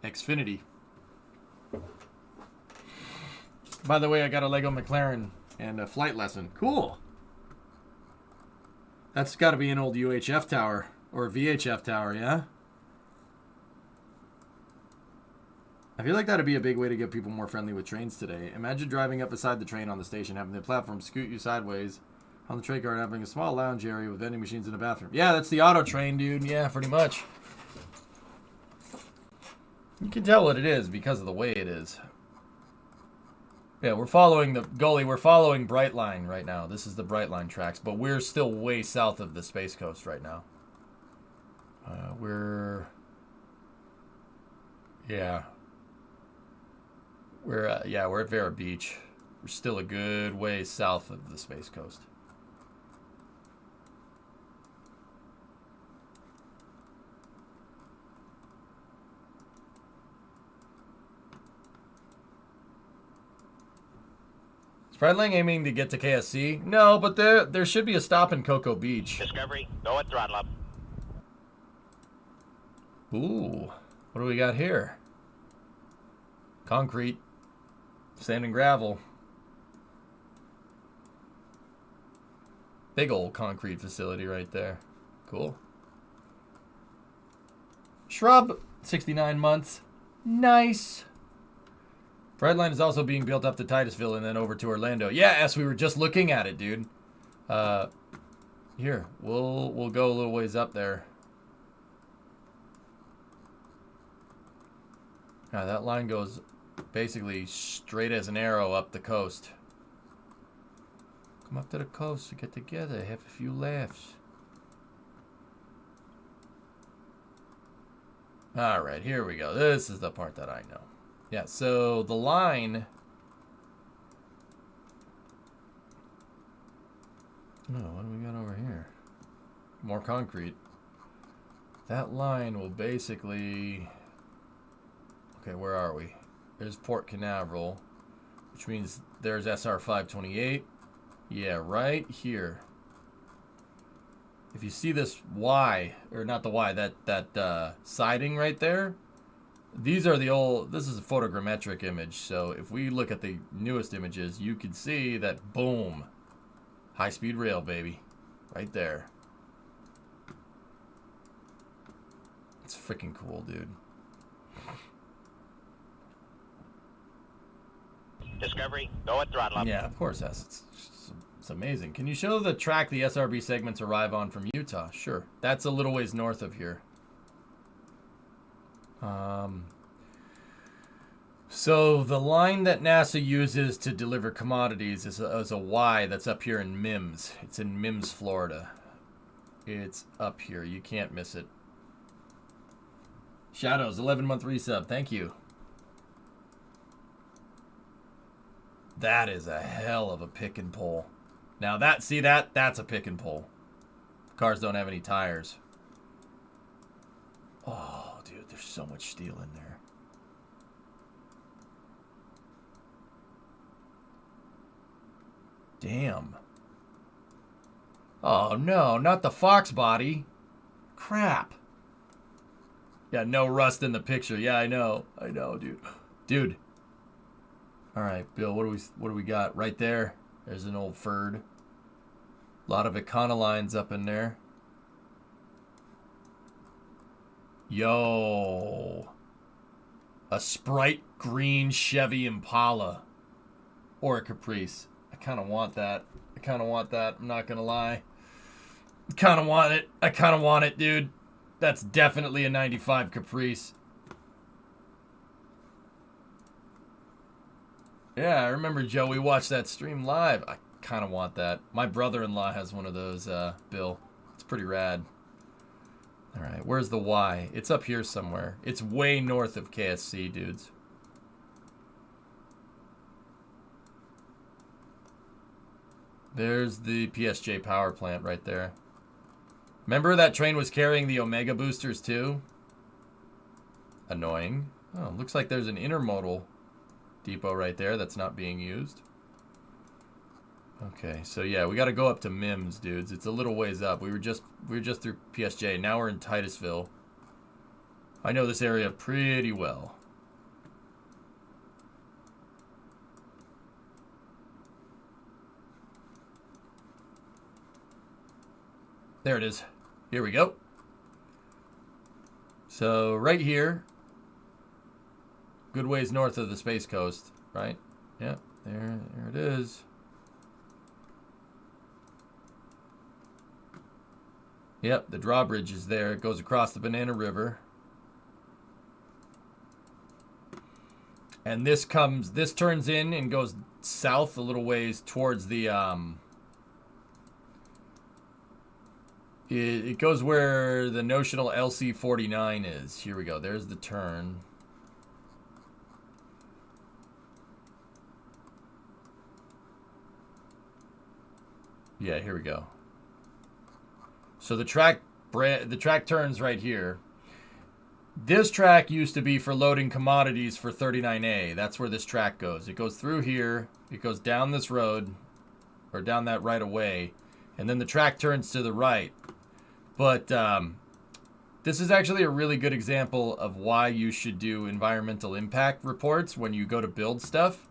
Xfinity. By the way, I got a Lego McLaren and a flight lesson. Cool. That's got to be an old UHF tower or VHF tower, yeah? I feel like that'd be a big way to get people more friendly with trains today. Imagine driving up beside the train on the station, having the platform scoot you sideways on the train car, and having a small lounge area with vending machines and a bathroom. Yeah, that's the auto train, dude. Yeah, pretty much. You can tell what it is because of the way it is. Yeah, we're following the Gully. We're following Brightline right now. This is the Brightline tracks, but we're still way south of the Space Coast right now. We're at Vera Beach. We're still a good way south of the Space Coast. Brightline aiming to get to KSC? No, but there should be a stop in Cocoa Beach. Discovery, go at throttle up. Ooh, what do we got here? Concrete, sand and gravel. Big old concrete facility right there. Cool. Shrub, 69 months. Nice. Brightline is also being built up to Titusville and then over to Orlando. Yeah, as we were just looking at it, dude. Here, we'll go a little ways up there. Now that line goes basically straight as an arrow up the coast. Come up to the coast to get together, have a few laughs. All right, here we go. This is the part that I know. Yeah, so the line... Oh, what do we got over here? More concrete. That line will basically... Okay, where are we? There's Port Canaveral, which means there's SR 528. Yeah, right here. If you see this Y, or not the Y, that siding right there, these are the old, this is a photogrammetric image, so if we look at the newest images, you can see that, boom, high-speed rail, baby, right there. It's freaking cool, dude. Discovery, go at throttle up. Yeah, of course, it's amazing. Can you show the track the SRB segments arrive on from Utah? Sure. That's a little ways north of here. So the line that NASA uses to deliver commodities is a Y that's up here in Mims. It's in Mims, Florida. It's up here. You can't miss it. Shadows, 11-month resub. Thank you. That is a hell of a pick and pull. Now that's a pick and pull. Cars don't have any tires. Oh, dude, there's so much steel in there. Damn. Oh, no, not the Fox body. Crap. Yeah, no rust in the picture. Yeah, I know, dude. Dude. All right, Bill, what do we got? Right there. There's an old Ford. A lot of Econolines up in there. Yo. A Sprite green Chevy Impala. Or a Caprice. I kind of want that. I'm not going to lie. I kind of want it, dude. That's definitely a 95 Caprice. Yeah, I remember, Joe, we watched that stream live. I kind of want that. My brother-in-law has one of those, Bill. It's pretty rad. All right, where's the Y? It's up here somewhere. It's way north of KSC, dudes. There's the PSJ power plant right there. Remember that train was carrying the Omega boosters too? Annoying. Oh, looks like there's an intermodal depot right there that's not being used. Okay, so yeah, we got to go up to Mims, dudes. It's a little ways up. We were just through PSJ. Now we're in Titusville. I know this area pretty well. There it is. Here we go. So right here, good ways north of the Space Coast, right? Yeah, there it is. Yep, the drawbridge is there. It goes across the Banana River. And this turns in and goes south a little ways towards the, it goes where the notional LC-49 is. Here we go. There's the turn. Yeah, here we go. So the track turns right here. This track used to be for loading commodities for 39A. That's where this track goes. It goes through here. It goes down this road, or down that right away, and then the track turns to the right. But this is actually a really good example of why you should do environmental impact reports when you go to build stuff.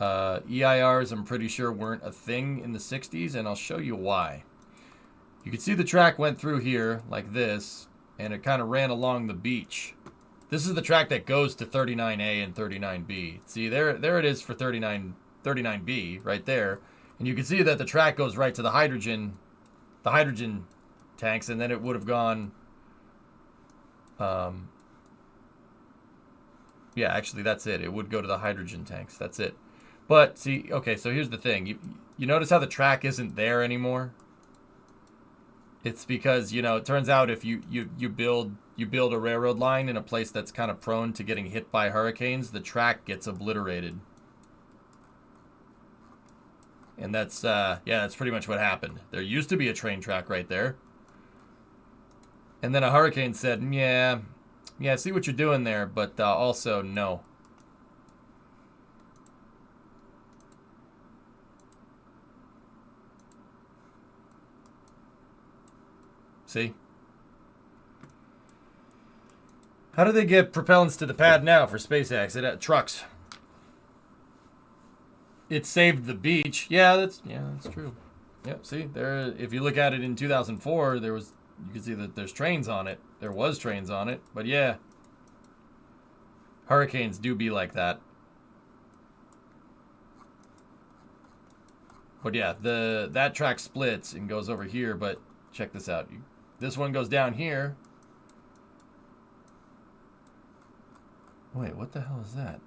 EIRs, I'm pretty sure, weren't a thing in the 60s, and I'll show you why. You can see the track went through here like this, and it kind of ran along the beach. This is the track that goes to 39A and 39B. See, there it is for 39B right there. And you can see that the track goes right to the hydrogen tanks, and then it would have gone, yeah, actually that's it. It would go to the hydrogen tanks. That's it. But see, okay, so here's the thing. You notice how the track isn't there anymore? It's because, you know, it turns out if you build a railroad line in a place that's kind of prone to getting hit by hurricanes, the track gets obliterated. And that's that's pretty much what happened. There used to be a train track right there. And then a hurricane said, yeah, I see what you're doing there, but also no. See? How do they get propellants to the pad now for SpaceX? It had trucks. It saved the beach. Yeah, that's true. Yeah, see, there. If you look at it in 2004, you can see that there's trains on it. There was trains on it, but yeah, hurricanes do be like that. But yeah, that track splits and goes over here. But check this out. This one goes down here. Wait, what the hell is that?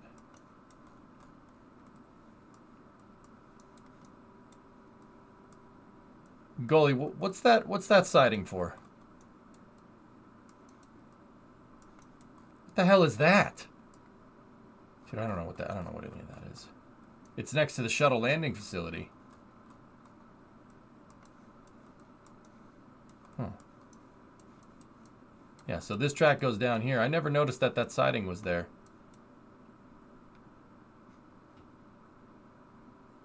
Goalie, what's that siding for? What the hell is that? Dude, I don't know what any of that is. It's next to the shuttle landing facility. Huh. Yeah, so this track goes down here. I never noticed that siding was there.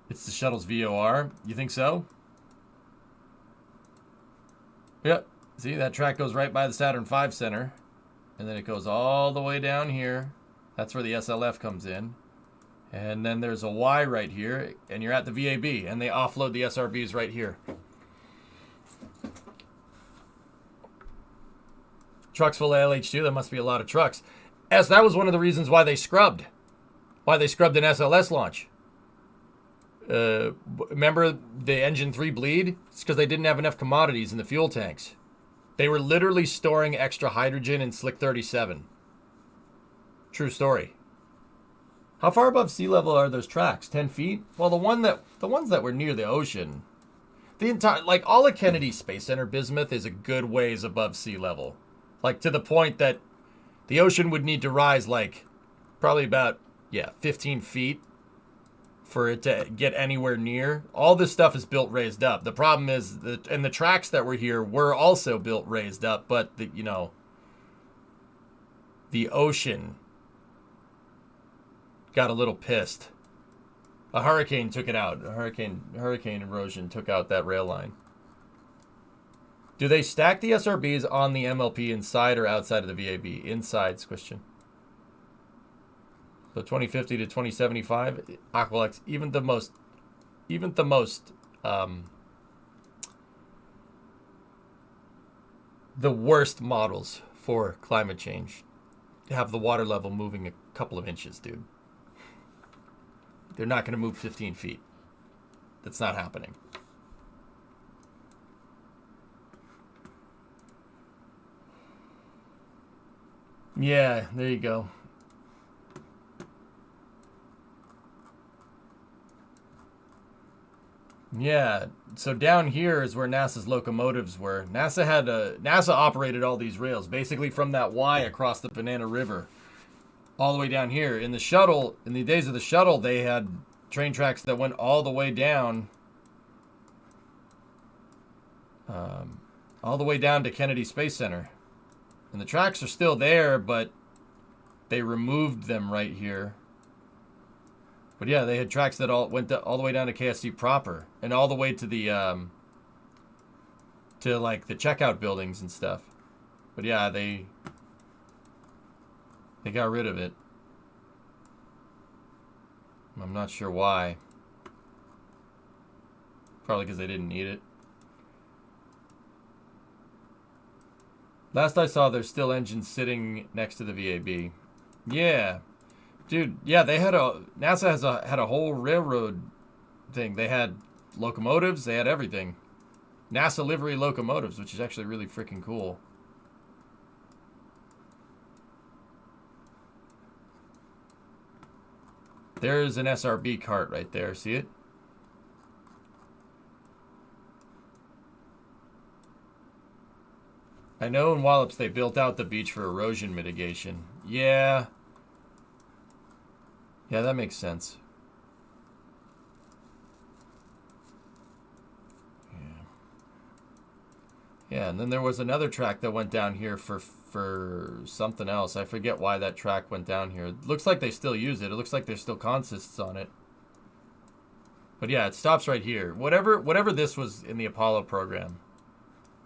It's the shuttle's VOR. You think so? Yep. See, that track goes right by the Saturn V Center. And then it goes all the way down here. That's where the SLF comes in. And then there's a Y right here. And you're at the VAB. And they offload the SRBs right here. Trucks full of LH2. That must be a lot of trucks. That was one of the reasons why they scrubbed. Why they scrubbed an SLS launch. Remember the engine 3 bleed? It's because they didn't have enough commodities in the fuel tanks. They were literally storing extra hydrogen in Slick 37. True story. How far above sea level are those tracks? 10 feet? Well, the ones that were near the ocean, the entire, like, all of Kennedy Space Center Bismuth is a good ways above sea level. Like, to the point that the ocean would need to rise, like, probably about, 15 feet for it to get anywhere near. All this stuff is built raised up. The problem is that, and the tracks that were here were also built raised up, but the ocean got a little pissed. A hurricane took it out. A hurricane erosion took out that rail line. Do they stack the SRBs on the MLP inside or outside of the VAB? Inside, question. So 2050 to 2075, Aqualex, even the most the worst models for climate change. To have the water level moving a couple of inches, dude. They're not going to move 15 feet. That's not happening. Yeah, there you go. Yeah, so down here is where NASA's locomotives were. NASA operated all these rails, basically from that Y across the Banana River, all the way down here. In the shuttle, in the days of the shuttle, they had train tracks that went all the way down, to Kennedy Space Center. And the tracks are still there, but they removed them right here. But yeah, they had tracks that went all the way down to KSC proper, and all the way to the to like the checkout buildings and stuff. But yeah, they got rid of it. I'm not sure why. Probably because they didn't need it. Last I saw, there's still engines sitting next to the VAB. Yeah. Dude, yeah, they had NASA had a whole railroad thing. They had locomotives, they had everything. NASA livery locomotives, which is actually really freaking cool. There's an SRB cart right there. See it? I know in Wallops they built out the beach for erosion mitigation. Yeah. Yeah, that makes sense. Yeah, and then there was another track that went down here for something else. I forget why that track went down here. It looks like they still use it. It looks like there's still consists on it. But yeah, it stops right here. Whatever this was in the Apollo program,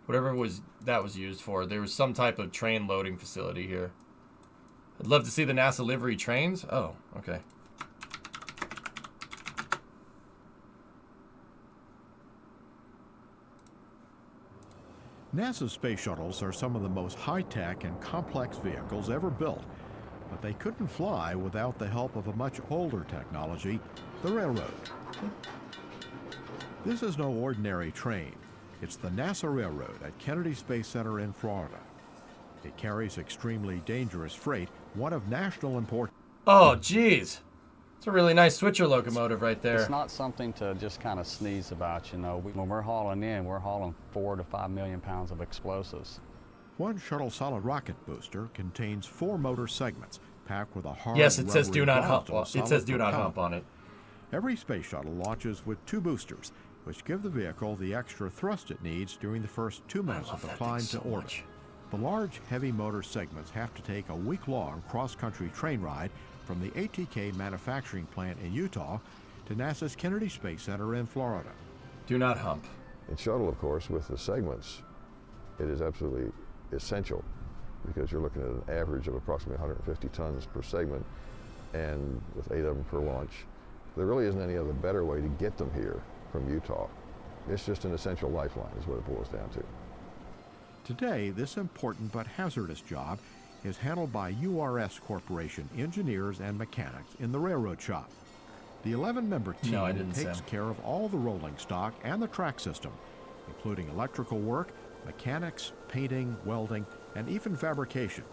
whatever that was used for, there was some type of train loading facility here. I'd love to see the NASA livery trains. Oh, okay. NASA's space shuttles are some of the most high-tech and complex vehicles ever built, but they couldn't fly without the help of a much older technology, the railroad. This is no ordinary train. It's the NASA Railroad at Kennedy Space Center in Florida. It carries extremely dangerous freight, one of national importance. Oh, geez. It's a really nice switcher locomotive right there. It's not something to just kind of sneeze about, you know. When we're hauling in, we're hauling 4 to 5 million pounds of explosives. One shuttle solid rocket booster contains 4 motor segments packed with a hard, yes, it says do not hump. volatile It says solid do not propellant. hump on it. Every space shuttle launches with 2 boosters, which give the vehicle the extra thrust it needs during the first 2 minutes of the climb to orbit. Much. The large, heavy motor segments have to take a week-long cross-country train ride from the ATK manufacturing plant in Utah to NASA's Kennedy Space Center in Florida. Do not hump. In shuttle, of course, with the segments, it is absolutely essential because you're looking at an average of approximately 150 tons per segment, and with 8 of them per launch. There really isn't any other better way to get them here from Utah. It's just an essential lifeline is what it boils down to. Today, this important but hazardous job is handled by URS Corporation engineers and mechanics in the railroad shop. The 11-member team No, I didn't takes say. care of all the rolling stock and the track system, including electrical work, mechanics, painting, welding, and even fabrication.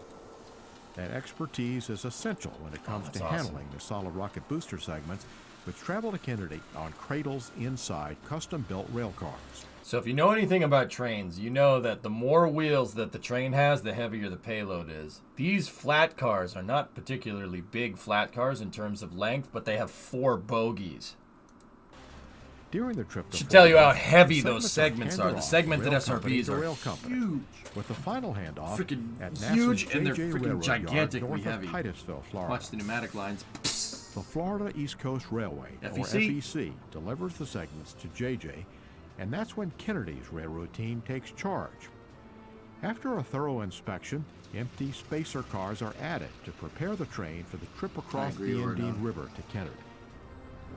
That expertise is essential when it comes that's to awesome. handling the solid rocket booster segments, which travel to Kennedy on cradles inside custom-built rail cars. So if you know anything about trains, you know that the more wheels that the train has, the heavier the payload is. These flat cars are not particularly big flat cars in terms of length, but they have 4 bogies. During the trip to Should tell you Florida, how heavy the those segments are. handed The off segmented rail company SRBs to are rail company, huge. with the final handoff Freaking at huge, NASA's and they're JJ freaking Railroad Yard gigantically north heavy. of Titusville, Florida. Watch the pneumatic lines. The Florida East Coast Railway, or FEC. FEC, delivers the segments to JJ, and that's when Kennedy's railroad team takes charge. After a thorough inspection, empty spacer cars are added to prepare the train for the trip across agree, the Orno. Indian River to Kennedy.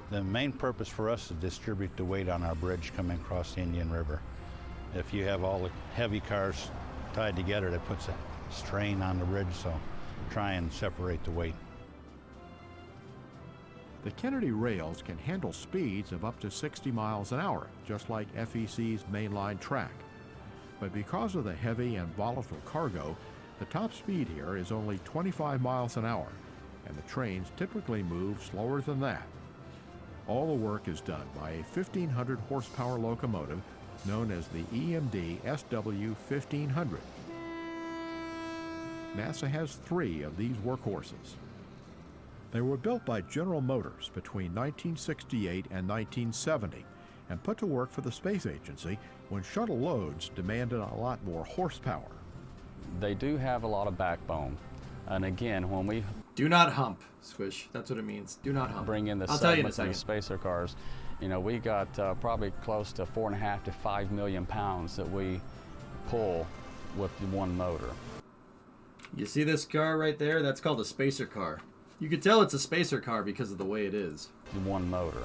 The main purpose for us is to distribute the weight on our bridge coming across the Indian River. If you have all the heavy cars tied together, that puts a strain on the bridge, so try and separate the weight. The Kennedy rails can handle speeds of up to 60 miles an hour, just like FEC's mainline track. But because of the heavy and volatile cargo, the top speed here is only 25 miles an hour, and the trains typically move slower than that. All the work is done by a 1,500 horsepower locomotive known as the EMD SW-1500. NASA has 3 of these workhorses. They were built by General Motors between 1968 and 1970 and put to work for the space agency when shuttle loads demanded a lot more horsepower. They do have a lot of backbone. And again, when we Do not hump, Squish. That's what it means. Do not hump. bring in the I'll tell you in a segments and the second. spacer cars, you know, we got probably close to 4.5 to 5 million pounds that we pull with the one motor. You see this car right there? That's called a spacer car. You could tell it's a spacer car because of the way it is. The one motor.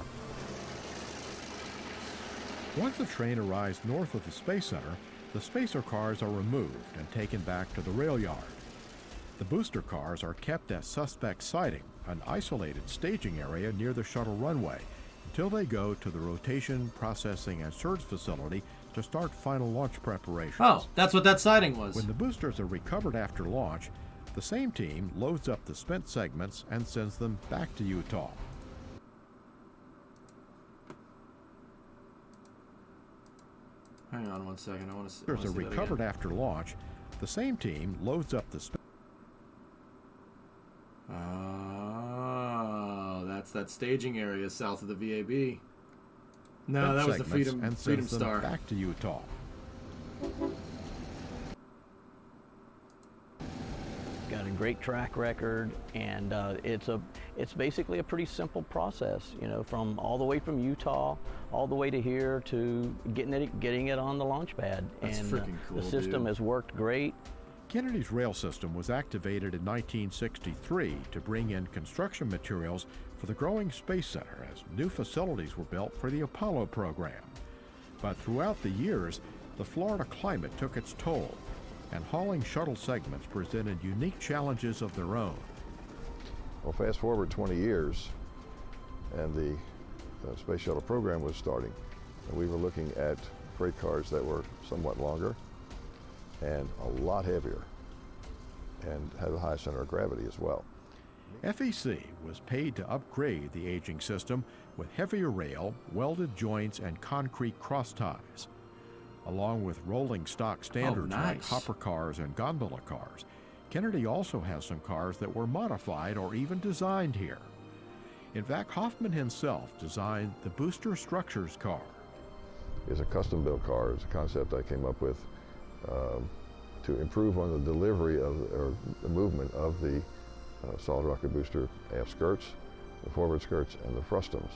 Once the train arrives north of the Space Center, the spacer cars are removed and taken back to the rail yard. The booster cars are kept at suspect siding, an isolated staging area near the shuttle runway, until they go to the rotation, processing, and surge facility to start final launch preparations. Oh, that's what that siding was. When the boosters are recovered after launch, the same team loads up the spent segments and sends them back to Utah. Hang on one second. I want to see. Boosters are recovered after launch. The same team loads up the Oh, that's that staging area south of the VAB. No, spent that was the segments Freedom and Freedom sends them Star. back to Utah. Got a great track record, and it's basically a pretty simple process, you know, from all the way from Utah all the way to here to getting it on the launch pad. That's and freaking cool, the system dude. has worked great. Kennedy's rail system was activated in 1963 to bring in construction materials for the growing Space Center as new facilities were built for the Apollo program. But throughout the years, the Florida climate took its toll, and hauling shuttle segments presented unique challenges of their own. Well, fast forward 20 years, and the Space Shuttle program was starting. And we were looking at freight cars that were somewhat longer and a lot heavier and had a high center of gravity as well. FEC was paid to upgrade the aging system with heavier rail, welded joints, and concrete cross ties. Along with rolling stock standards like nice. hopper cars and gondola cars, Kennedy also has some cars that were modified or even designed here. In fact, Hoffman himself designed the Booster Structures car. It's a custom-built car. It's a concept I came up with to improve on the delivery of, or the movement of the solid rocket booster aft skirts, the forward skirts, and the frustums.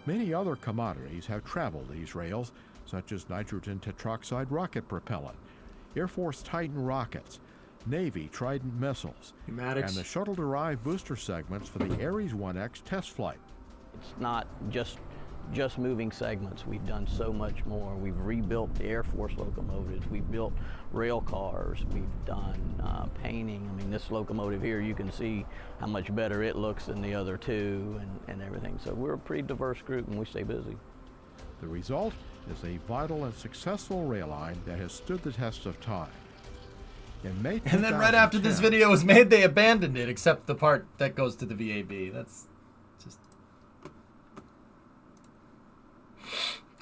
Many other commodities have traveled these rails, such as nitrogen tetroxide rocket propellant, Air Force Titan rockets, Navy Trident missiles, Pneumatics. and the shuttle-derived booster segments for the Ares 1X test flight. It's not just moving segments. We've done so much more. We've rebuilt the Air Force locomotives. We've built rail cars. We've done painting. I mean, this locomotive here, you can see how much better it looks than the other two and everything. So we're a pretty diverse group, and we stay busy. The result is a vital and successful rail line that has stood the test of time. In May And then right after this 2010, video was made, they abandoned it, except the part that goes to the VAB. That's just...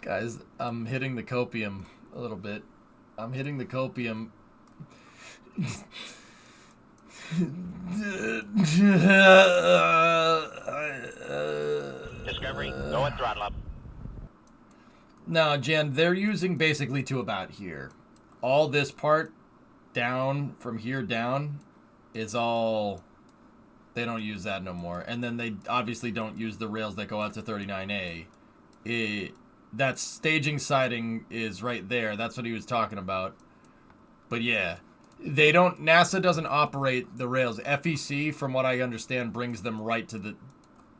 Guys, I'm hitting the copium a little bit. I'm hitting the copium. Discovery, go at throttle up. No, Jen, they're using basically to about here. All this part down, from here down, is all... They don't use that no more. And then they obviously don't use the rails that go out to 39A. That staging siding is right there. That's what he was talking about. But yeah, they don't... NASA doesn't operate the rails. FEC, from what I understand, brings them right to the...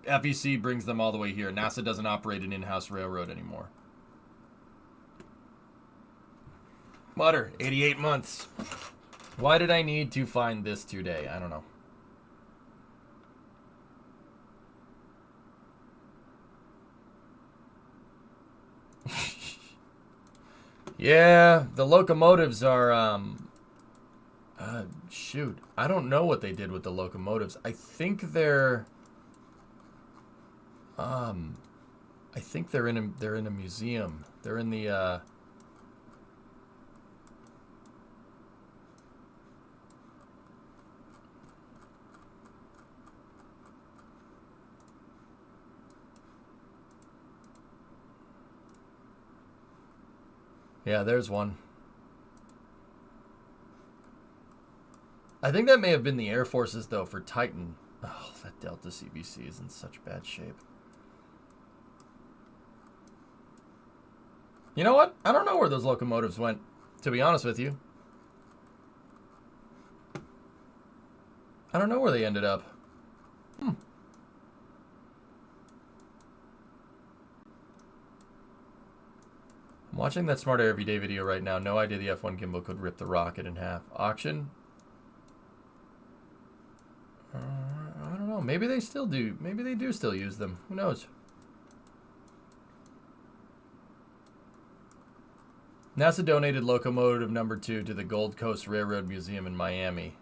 FEC brings them all the way here. NASA doesn't operate an in-house railroad anymore. Mutter, 88 months. Why did I need to find this today? I don't know. Yeah, the locomotives are, shoot. I don't know what they did with the locomotives. I think they're in a museum. They're in the, yeah, there's one. I think that may have been the Air Force's, though, for Titan. Oh, that Delta CBC is in such bad shape. You know what? I don't know where those locomotives went, to be honest with you. I don't know where they ended up. I'm watching that Smarter Everyday video right now. No idea the F1 gimbal could rip the rocket in half. Auction? I don't know. Maybe they still do. Maybe they do still use them. Who knows? NASA donated locomotive number 2 to the Gold Coast Railroad Museum in Miami.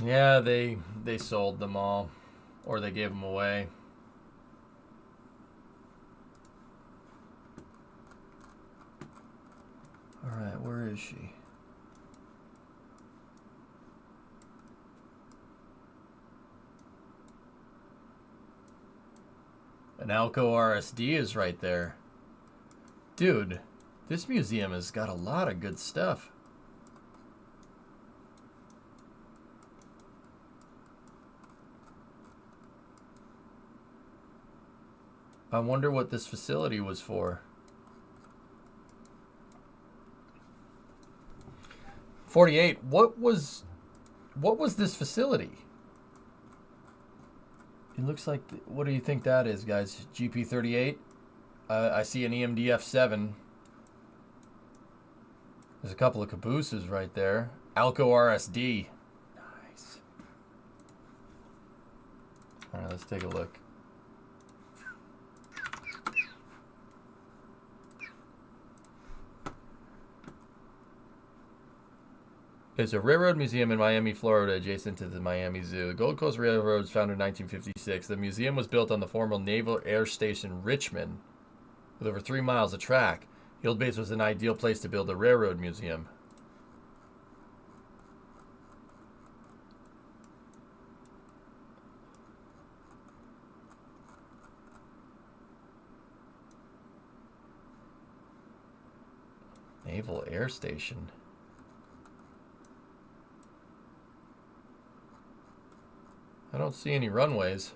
Yeah, they sold them all, or they gave them away. All right, where is she? An Alco RSD is right there. Dude, this museum has got a lot of good stuff. I wonder what this facility was for. 48. What was this facility? It looks like. What do you think that is, guys? GP38. I see an EMDF7. There's a couple of cabooses right there. Alco RSD. Nice. All right, let's take a look. There's a railroad museum in Miami, Florida, adjacent to the Miami Zoo. The Gold Coast Railroad was founded in 1956. The museum was built on the former Naval Air Station Richmond, with over 3 miles of track. The old base was an ideal place to build a railroad museum. Naval Air Station. I don't see any runways.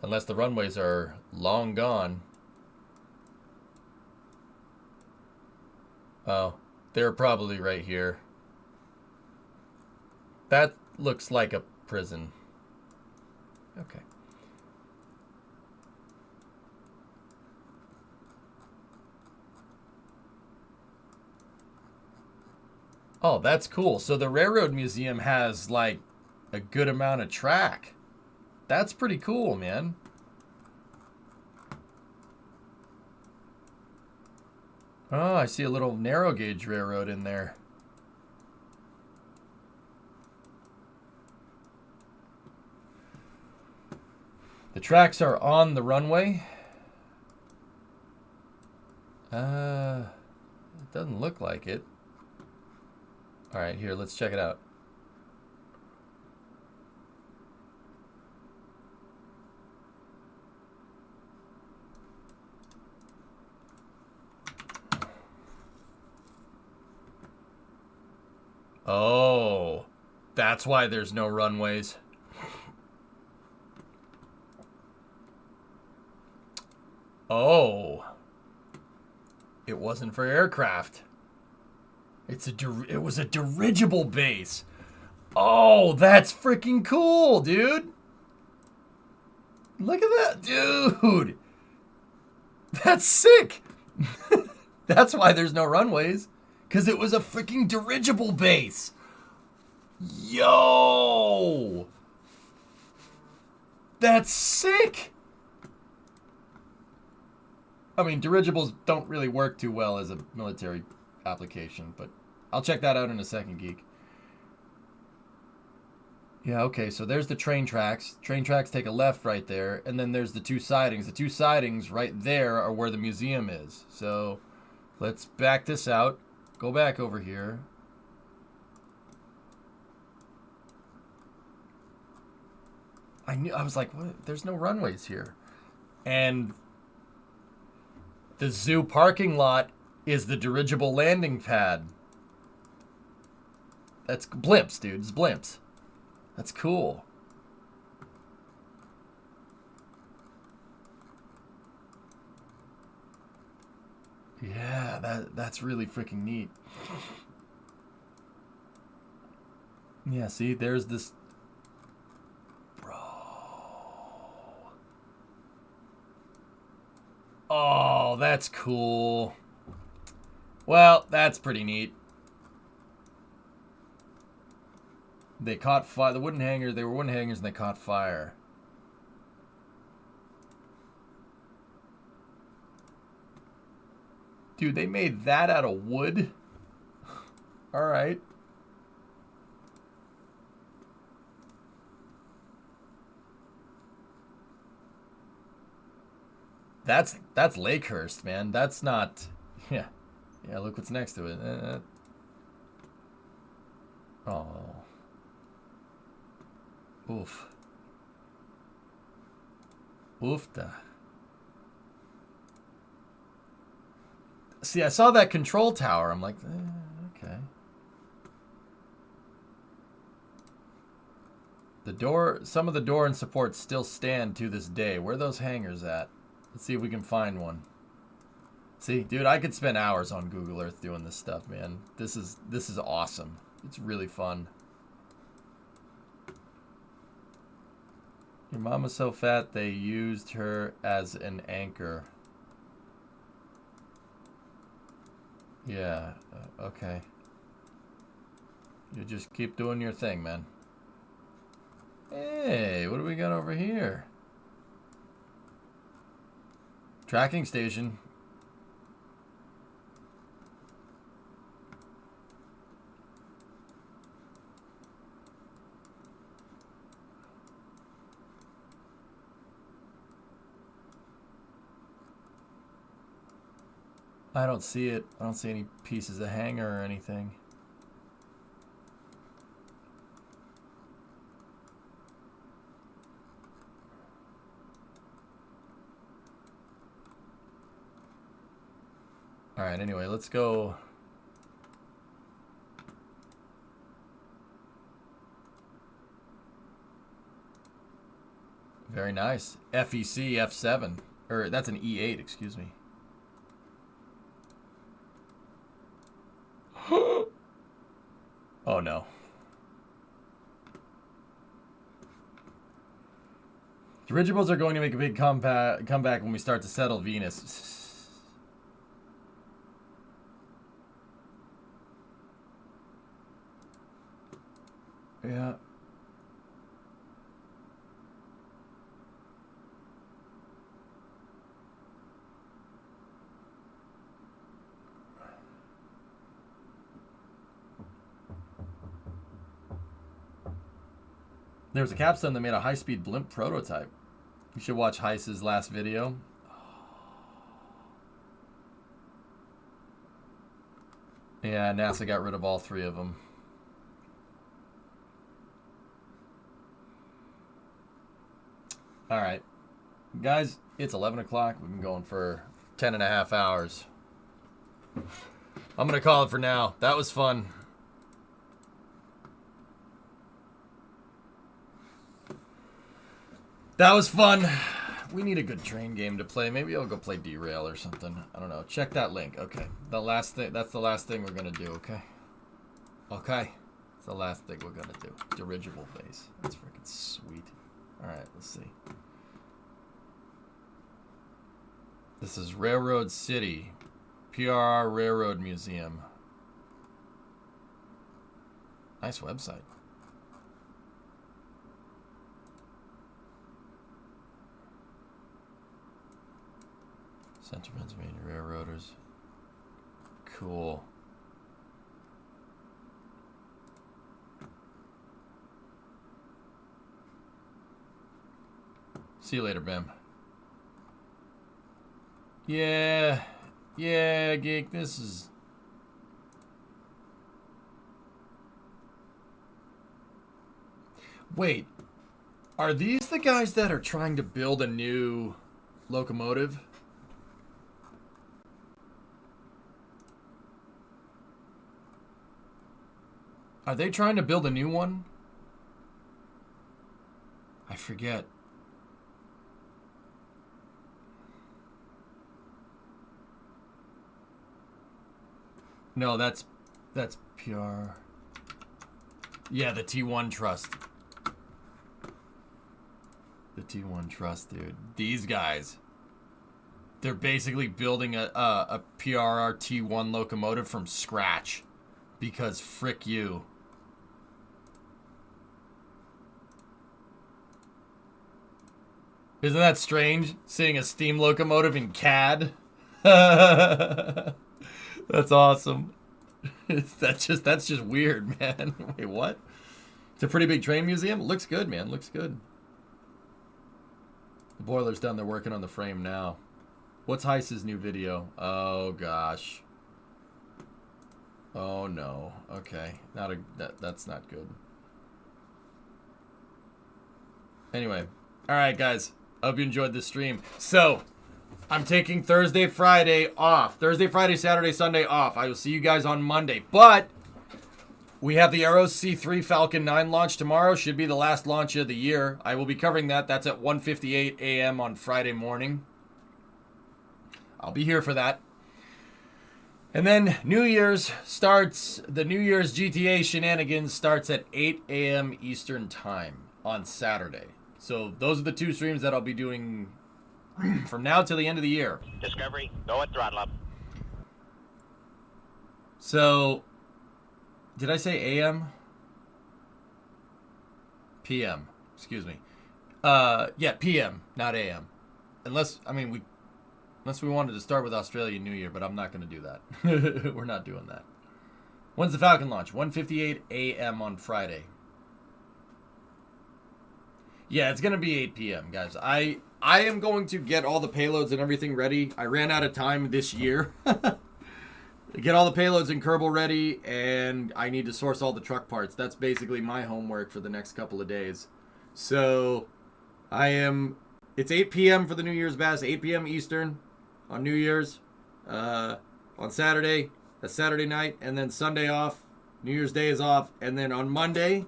Unless the runways are long gone. Oh, they're probably right here. That looks like a prison. Okay. Oh, that's cool. So the Railroad Museum has, like, a good amount of track. That's pretty cool, man. Oh, I see a little narrow gauge railroad in there. The tracks are on the runway. It doesn't look like it. All right, here, let's check it out. Oh, that's why there's no runways. Oh. It wasn't for aircraft. It was a dirigible base. Oh, that's freaking cool, dude. Look at that, dude. That's sick. That's why there's no runways. Because it was a freaking dirigible base. Yo. That's sick. I mean, dirigibles don't really work too well as a military application, but I'll check that out in a second, Geek. Yeah, okay, so there's the train tracks. Train tracks take a left right there, and then there's the two sidings. The two sidings right there are where the museum is. So let's back this out. Go back over here. I was like, what? There's no runways here. And the zoo parking lot is the dirigible landing pad. That's blimps, dude. It's blimps. That's cool. Yeah, that's really freaking neat. Yeah, see, there's this. Bro. Oh, that's cool. Well, that's pretty neat. They caught fire. The wooden hangers, they were wooden hangers and they caught fire. Dude, they made that out of wood? All right. That's Lakehurst, man. That's not. Yeah. Yeah, look what's next to it. Oh. Oof. Oofta. See, I saw that control tower. I'm like, okay. The door, some of the door and supports still stand to this day. Where are those hangers at? Let's see if we can find one. See, dude, I could spend hours on Google Earth doing this stuff, man. This is awesome. It's really fun. Your mom was so fat they used her as an anchor. Yeah, okay. You just keep doing your thing, man. Hey, what do we got over here? Tracking station. I don't see it. I don't see any pieces of hanger or anything. All right, anyway, let's go. Very nice. FEC F7. Or that's an E8, excuse me. Oh no. Dirigibles are going to make a big comeback when we start to settle Venus. Yeah. There was a capstone that made a high-speed blimp prototype. You should watch Heiss's last video. Yeah, NASA got rid of all three of them. All right. Guys, it's 11 o'clock. We've been going for 10 and a half hours. I'm going to call it for now. That was fun. That was fun. we need a good train game to play. Maybe I'll go play Derail or something. I don't know. Check that link. Okay. The last thing. That's the last thing we're gonna do. Okay. Okay. It's the last thing we're gonna do. Dirigible base. That's freaking sweet. All right. Let's see. This is Railroad City, PRR Railroad Museum. Nice website. Central Pennsylvania Railroaders. Cool. See you later, Bim. Yeah, Geek, this is... Wait, are these the guys that are trying to build a new locomotive? Are they trying to build a new one? I forget. No, that's PR. Yeah, the T1 Trust. The T1 Trust, dude. These guys. They're basically building a PRR T1 locomotive from scratch. Because frick you. Isn't that strange? Seeing a steam locomotive in CAD? That's awesome. That's just weird, man. Wait, what? It's a pretty big train museum. It looks good, man. Looks good. The boiler's done. They're working on the frame now. What's Heiss's new video? Oh gosh. Oh no. Okay. That's not good. Anyway. All right, guys. Hope you enjoyed this stream. So, I'm taking Thursday, Friday off. Thursday, Friday, Saturday, Sunday off. I will see you guys on Monday. But we have the Arrows C3 Falcon 9 launch tomorrow. Should be the last launch of the year. I will be covering that. That's at 1:58 a.m. on Friday morning. I'll be here for that. And then New Year's starts. The New Year's GTA shenanigans starts at 8 a.m. Eastern Time on Saturday. So those are the two streams that I'll be doing from now till the end of the year. Discovery, go at throttle up. So, did I say AM? PM, excuse me. Yeah, PM, not AM. Unless we wanted to start with Australian New Year, but I'm not going to do that. We're not doing that. When's the Falcon launch? 1:58 a.m. on Friday. Yeah, it's going to be 8 p.m., guys. I am going to get all the payloads and everything ready. I ran out of time this year. Get all the payloads in Kerbal ready, and I need to source all the truck parts. That's basically my homework for the next couple of days. So, it's 8 p.m. for the New Year's Bash, 8 p.m. Eastern on New Year's. On Saturday, that's Saturday night, and then Sunday off. New Year's Day is off, and then on Monday,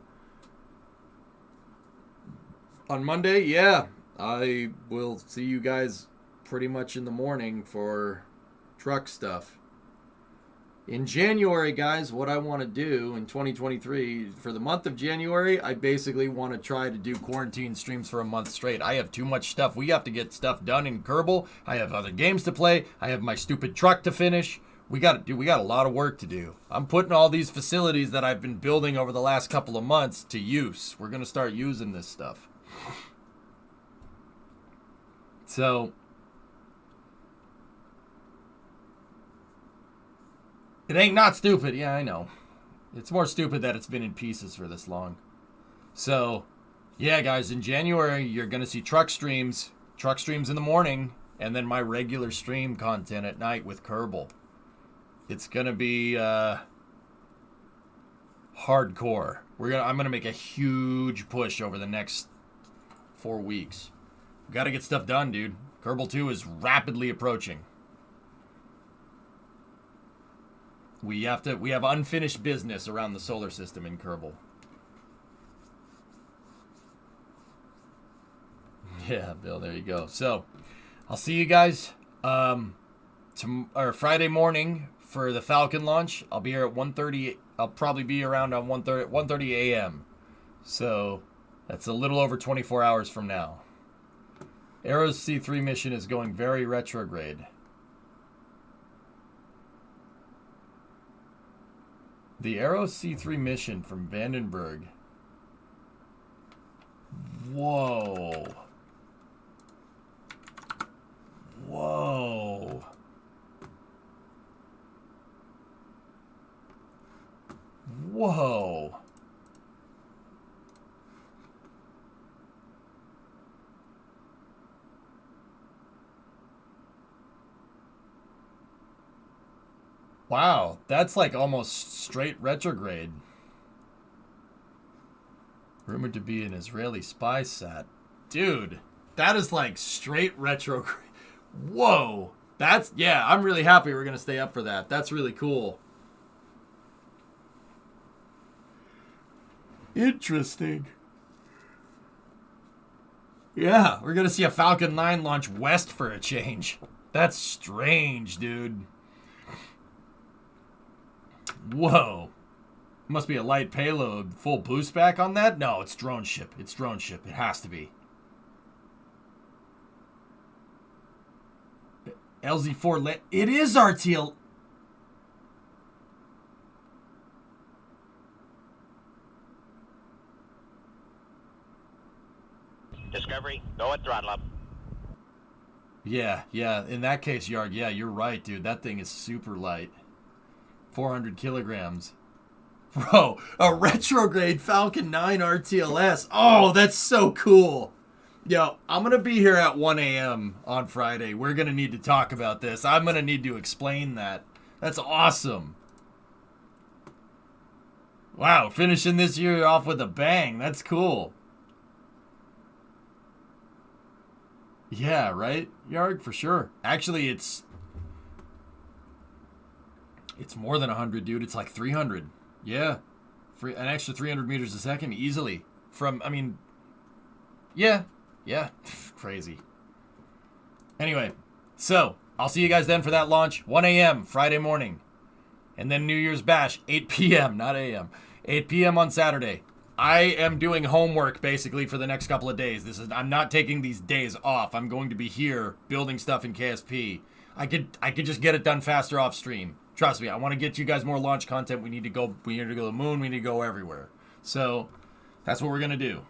yeah, I will see you guys pretty much in the morning for truck stuff. In January, guys, what I want to do in 2023, for the month of January, I basically want to try to do quarantine streams for a month straight. I have too much stuff. We have to get stuff done in Kerbal. I have other games to play. I have my stupid truck to finish. We got a lot of work to do. I'm putting all these facilities that I've been building over the last couple of months to use. We're going to start using this stuff. So, it ain't not stupid. Yeah, I know. It's more stupid that it's been in pieces for this long. So, yeah, guys, in January, you're going to see truck streams in the morning, and then my regular stream content at night with Kerbal. It's going to be hardcore. I'm going to make a huge push over the next 4 weeks. We got to get stuff done, dude. Kerbal 2 is rapidly approaching. We have unfinished business around the solar system in Kerbal. Yeah, Bill, there you go. So, I'll see you guys Friday morning for the Falcon launch. I'll be here at 1:30. I'll probably be around on 1:30 a.m. So, that's a little over 24 hours from now. Arrow's C3 mission is going very retrograde. The Arrow C3 mission from Vandenberg. Whoa. Whoa. Whoa. Wow, that's like almost straight retrograde. Rumored to be an Israeli spy sat. Dude, that is like straight retrograde. Whoa. That's, yeah, I'm really happy we're going to stay up for that. That's really cool. Interesting. Yeah, we're going to see a Falcon 9 launch west for a change. That's strange, dude. Whoa. Must be a light payload. Full boost back on that? No, it's drone ship. It's drone ship. It has to be. LZ4 it is RTL. Discovery, go at throttle up. Yeah. In that case, Yarg, yeah, you're right, dude. That thing is super light. 400 kilograms. Bro, a retrograde Falcon 9 RTLS. Oh, that's so cool. Yo, I'm going to be here at 1 a.m. on Friday. We're going to need to talk about this. I'm going to need to explain that. That's awesome. Wow, finishing this year off with a bang. That's cool. Yeah, right, Yarg? For sure. Actually, it's more than 100, dude. It's like 300. Yeah. An extra 300 meters a second easily. Yeah. Crazy. Anyway, so I'll see you guys then for that launch. 1 a.m. Friday morning. And then New Year's Bash, 8 p.m., not a.m. 8 p.m. on Saturday. I am doing homework basically for the next couple of days. I'm not taking these days off. I'm going to be here building stuff in KSP. I could just get it done faster off stream. Trust me, I want to get you guys more launch content. We need to go to the moon. We need to go everywhere. So that's what we're going to do.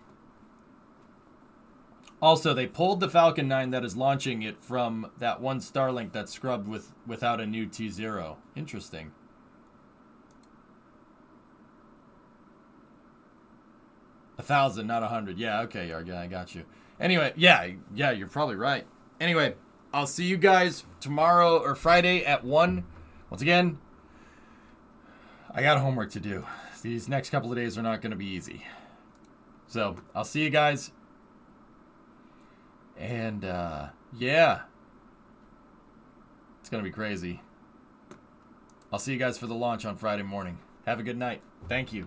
Also, they pulled the Falcon 9 that is launching it from that one Starlink that's scrubbed without a new T0. Interesting. A 1,000, not 100. Yeah, okay, Yarg, I got you. Anyway, yeah, you're probably right. Anyway, I'll see you guys tomorrow or Friday at 1. Once again, I got homework to do. These next couple of days are not going to be easy. So, I'll see you guys. And, yeah. It's going to be crazy. I'll see you guys for the launch on Friday morning. Have a good night. Thank you.